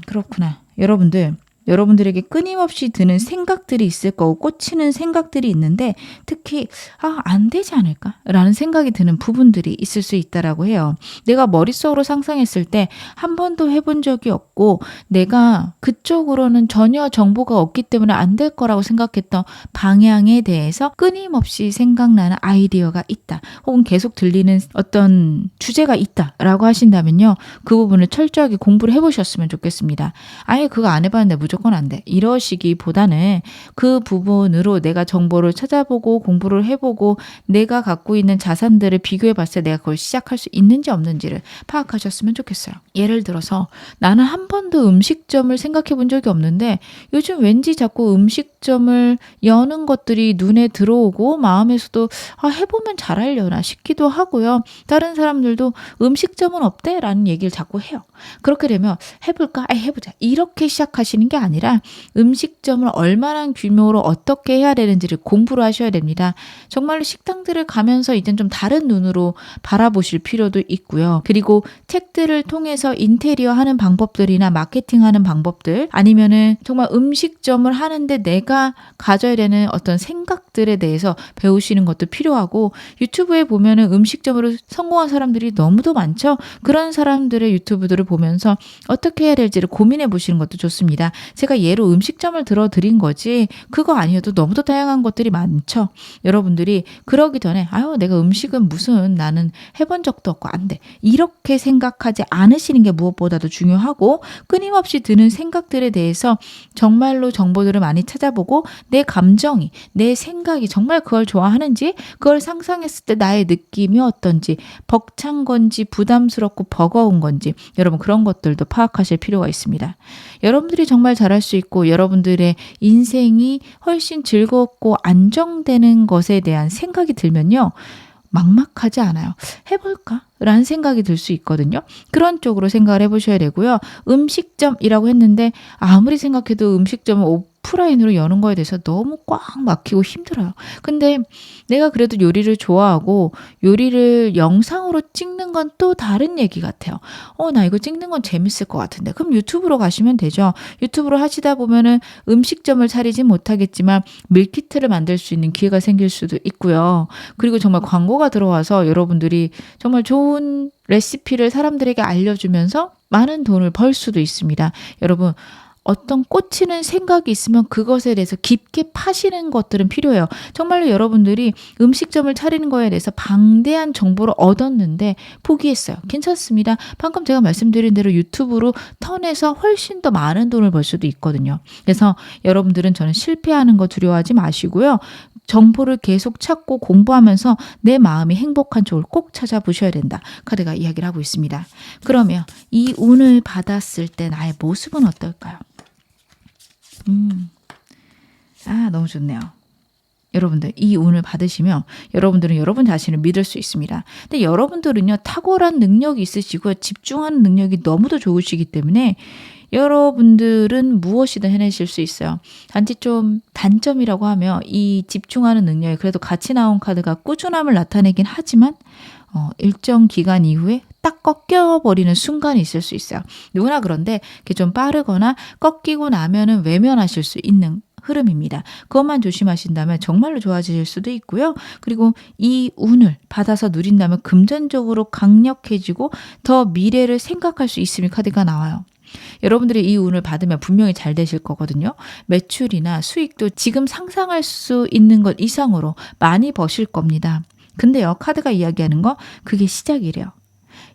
그렇구나. 여러분들에게 끊임없이 드는 생각들이 있을 거고 꽂히는 생각들이 있는데 특히 안 되지 않을까? 라는 생각이 드는 부분들이 있을 수 있다라고 해요. 내가 머릿속으로 상상했을 때 한 번도 해본 적이 없고 내가 그쪽으로는 전혀 정보가 없기 때문에 안 될 거라고 생각했던 방향에 대해서 끊임없이 생각나는 아이디어가 있다. 혹은 계속 들리는 어떤 주제가 있다라고 하신다면요. 그 부분을 철저하게 공부를 해보셨으면 좋겠습니다. 그거 안 해봤는데 무조건 안 돼. 이러시기보다는 그 부분으로 내가 정보를 찾아보고 공부를 해보고 내가 갖고 있는 자산들을 비교해 봤을 때 내가 그걸 시작할 수 있는지 없는지를 파악하셨으면 좋겠어요. 예를 들어서 나는 한 번도 음식점을 생각해 본 적이 없는데 요즘 왠지 자꾸 음식점을 여는 것들이 눈에 들어오고 마음에서도 해보면 잘하려나 싶기도 하고요. 다른 사람들도 음식점은 어때? 라는 얘기를 자꾸 해요. 그렇게 되면 해볼까? 해보자. 이렇게 시작하시는 게 아니라 음식점을 얼마나 규모로 어떻게 해야 되는지를 공부를 하셔야 됩니다. 정말로 식당들을 가면서 이젠 좀 다른 눈으로 바라보실 필요도 있고요. 그리고 책들을 통해서 인테리어 하는 방법들이나 마케팅 하는 방법들 아니면은 정말 음식점을 하는데 내가 가져야 되는 어떤 생각들에 대해서 배우시는 것도 필요하고 유튜브에 보면은 음식점으로 성공한 사람들이 너무도 많죠. 그런 사람들의 유튜브들을 보면서 어떻게 해야 될지를 고민해 보시는 것도 좋습니다. 제가 예로 음식점을 들어드린 거지 그거 아니어도 너무도 다양한 것들이 많죠. 여러분들이 그러기 전에 내가 음식은 무슨 나는 해본 적도 없고 안 돼. 이렇게 생각하지 않으시는 게 무엇보다도 중요하고 끊임없이 드는 생각들에 대해서 정말로 정보들을 많이 찾아보고 내 감정이 내 생각이 정말 그걸 좋아하는지 그걸 상상했을 때 나의 느낌이 어떤지 벅찬 건지 부담스럽고 버거운 건지 여러분 그런 것들도 파악하실 필요가 있습니다. 여러분들이 정말 잘할 수 있고 여러분들의 인생이 훨씬 즐겁고 안정되는 것에 대한 생각이 들면요. 막막하지 않아요. 해볼까? 라는 생각이 들 수 있거든요. 그런 쪽으로 생각을 해보셔야 되고요. 음식점이라고 했는데 아무리 생각해도 음식점은 오프라인으로 여는 거에 대해서 너무 꽉 막히고 힘들어요. 근데 내가 그래도 요리를 좋아하고 요리를 영상으로 찍는 건 또 다른 얘기 같아요. 나 이거 찍는 건 재밌을 것 같은데. 그럼 유튜브로 가시면 되죠. 유튜브로 하시다 보면은 음식점을 차리진 못하겠지만 밀키트를 만들 수 있는 기회가 생길 수도 있고요. 그리고 정말 광고가 들어와서 여러분들이 정말 좋은 좋은 레시피를 사람들에게 알려주면서 많은 돈을 벌 수도 있습니다. 여러분, 어떤 꽂히는 생각이 있으면 그것에 대해서 깊게 파시는 것들은 필요해요. 정말로 여러분들이 음식점을 차리는 거에 대해서 방대한 정보를 얻었는데 포기했어요. 괜찮습니다. 방금 제가 말씀드린 대로 유튜브로 턴해서 훨씬 더 많은 돈을 벌 수도 있거든요. 그래서 여러분들은 저는 실패하는 거 두려워하지 마시고요. 정보를 계속 찾고 공부하면서 내 마음이 행복한 쪽을 꼭 찾아보셔야 된다. 카드가 이야기를 하고 있습니다. 그러면 이 운을 받았을 때 나의 모습은 어떨까요? 너무 좋네요. 여러분들 이 운을 받으시면 여러분들은 여러분 자신을 믿을 수 있습니다. 근데 여러분들은요, 탁월한 능력이 있으시고 집중하는 능력이 너무도 좋으시기 때문에 여러분들은 무엇이든 해내실 수 있어요. 단지 좀 단점이라고 하면 이 집중하는 능력이 그래도 같이 나온 카드가 꾸준함을 나타내긴 하지만 일정 기간 이후에 딱 꺾여버리는 순간이 있을 수 있어요. 누구나 그런데 그게 좀 빠르거나 꺾이고 나면은 외면하실 수 있는 흐름입니다. 그것만 조심하신다면 정말로 좋아지실 수도 있고요. 그리고 이 운을 받아서 누린다면 금전적으로 강력해지고 더 미래를 생각할 수 있음이 카드가 나와요. 여러분들이 이 운을 받으면 분명히 잘 되실 거거든요. 매출이나 수익도 지금 상상할 수 있는 것 이상으로 많이 버실 겁니다. 근데요, 카드가 이야기하는 거 그게 시작이래요.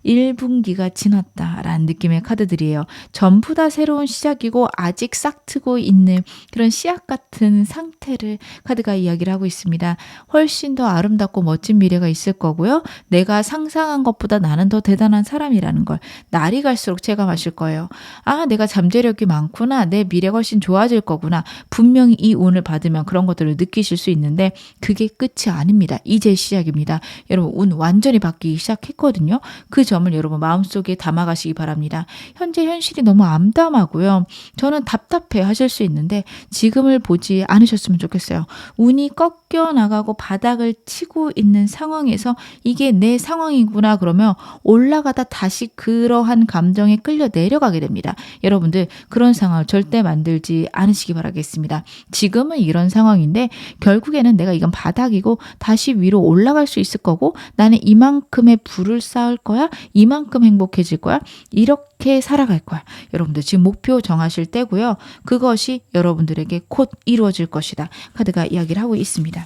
1분기가 지났다라는 느낌의 카드들이에요. 전부 다 새로운 시작이고 아직 싹트고 있는 그런 씨앗 같은 상태를 카드가 이야기를 하고 있습니다. 훨씬 더 아름답고 멋진 미래가 있을 거고요. 내가 상상한 것보다 나는 더 대단한 사람이라는 걸 날이 갈수록 체감하실 거예요. 내가 잠재력이 많구나. 내 미래가 훨씬 좋아질 거구나. 분명히 이 운을 받으면 그런 것들을 느끼실 수 있는데 그게 끝이 아닙니다. 이제 시작입니다. 여러분, 운 완전히 바뀌기 시작했거든요. 그 점을 여러분 마음속에 담아가시기 바랍니다. 현재 현실이 너무 암담하고요. 저는 답답해 하실 수 있는데 지금을 보지 않으셨으면 좋겠어요. 운이 꺾여 나가고 바닥을 치고 있는 상황에서 이게 내 상황이구나 그러면 올라가다 다시 그러한 감정에 끌려 내려가게 됩니다. 여러분들 그런 상황을 절대 만들지 않으시기 바라겠습니다. 지금은 이런 상황인데 결국에는 내가 이건 바닥이고 다시 위로 올라갈 수 있을 거고 나는 이만큼의 부를 쌓을 거야. 이만큼 행복해질 거야. 이렇게 살아갈 거야. 여러분들 지금 목표 정하실 때고요. 그것이 여러분들에게 곧 이루어질 것이다. 카드가 이야기를 하고 있습니다.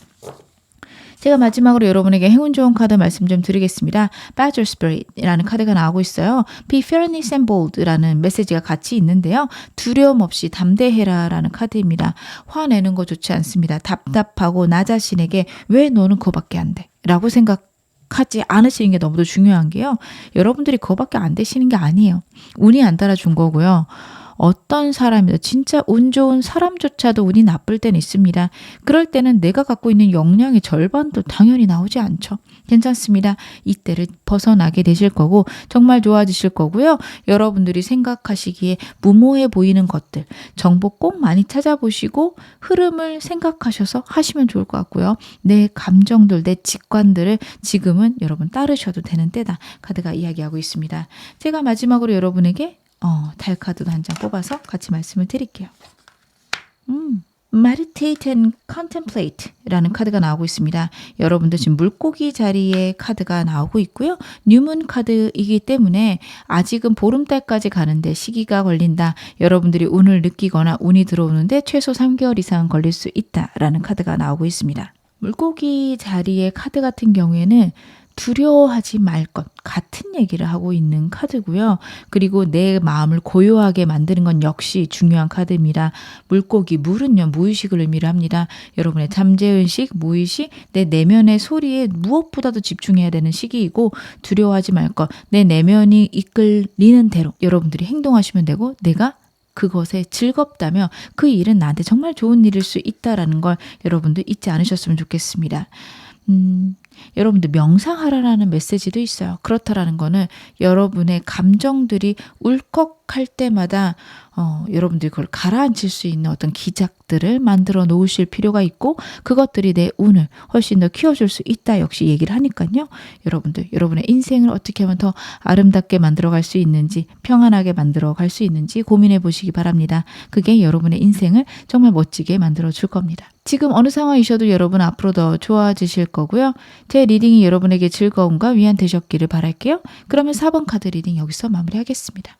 제가 마지막으로 여러분에게 행운 좋은 카드 말씀 좀 드리겠습니다. Badger Spirit이라는 카드가 나오고 있어요. Be fearless and bold라는 메시지가 같이 있는데요. 두려움 없이 담대해라라는 카드입니다. 화내는 거 좋지 않습니다. 답답하고 나 자신에게 왜 너는 그거밖에 안 돼? 라고 하지 않으시는 게 너무도 중요한 게요. 여러분들이 그거밖에 안 되시는 게 아니에요. 운이 안 따라준 거고요. 어떤 사람이든 진짜 운 좋은 사람조차도 운이 나쁠 때는 있습니다. 그럴 때는 내가 갖고 있는 역량의 절반도 당연히 나오지 않죠. 괜찮습니다. 이때를 벗어나게 되실 거고 정말 좋아지실 거고요. 여러분들이 생각하시기에 무모해 보이는 것들 정보 꼭 많이 찾아보시고 흐름을 생각하셔서 하시면 좋을 것 같고요. 내 감정들, 내 직관들을 지금은 여러분 따르셔도 되는 때다. 카드가 이야기하고 있습니다. 제가 마지막으로 여러분에게 달 카드도 한 장 뽑아서 같이 말씀을 드릴게요. Meditate and Contemplate 라는 카드가 나오고 있습니다. 여러분들 지금 물고기 자리에 카드가 나오고 있고요. 뉴문 카드이기 때문에 아직은 보름달까지 가는데 시기가 걸린다. 여러분들이 운을 느끼거나 운이 들어오는데 최소 3개월 이상 걸릴 수 있다라는 카드가 나오고 있습니다. 물고기 자리의 카드 같은 경우에는 두려워하지 말 것 같은 얘기를 하고 있는 카드고요. 그리고 내 마음을 고요하게 만드는 건 역시 중요한 카드입니다. 물고기, 물은요 무의식을 의미를 합니다. 여러분의 잠재의식, 무의식, 내 내면의 소리에 무엇보다도 집중해야 되는 시기이고 두려워하지 말 것, 내 내면이 이끌리는 대로 여러분들이 행동하시면 되고 내가 그것에 즐겁다면 그 일은 나한테 정말 좋은 일일 수 있다라는 걸 여러분들 잊지 않으셨으면 좋겠습니다. 여러분들 명상하라는 메시지도 있어요. 그렇다라는 거는 여러분의 감정들이 울컥할 때마다 여러분들이 그걸 가라앉힐 수 있는 어떤 기작들을 만들어 놓으실 필요가 있고 그것들이 내 운을 훨씬 더 키워줄 수 있다 역시 얘기를 하니까요. 여러분들 여러분의 인생을 어떻게 하면 더 아름답게 만들어갈 수 있는지 평안하게 만들어갈 수 있는지 고민해 보시기 바랍니다. 그게 여러분의 인생을 정말 멋지게 만들어 줄 겁니다. 지금 어느 상황이셔도 여러분 앞으로 더 좋아지실 거고요. 제 리딩이 여러분에게 즐거움과 위안 되셨기를 바랄게요. 그러면 4번 카드 리딩 여기서 마무리하겠습니다.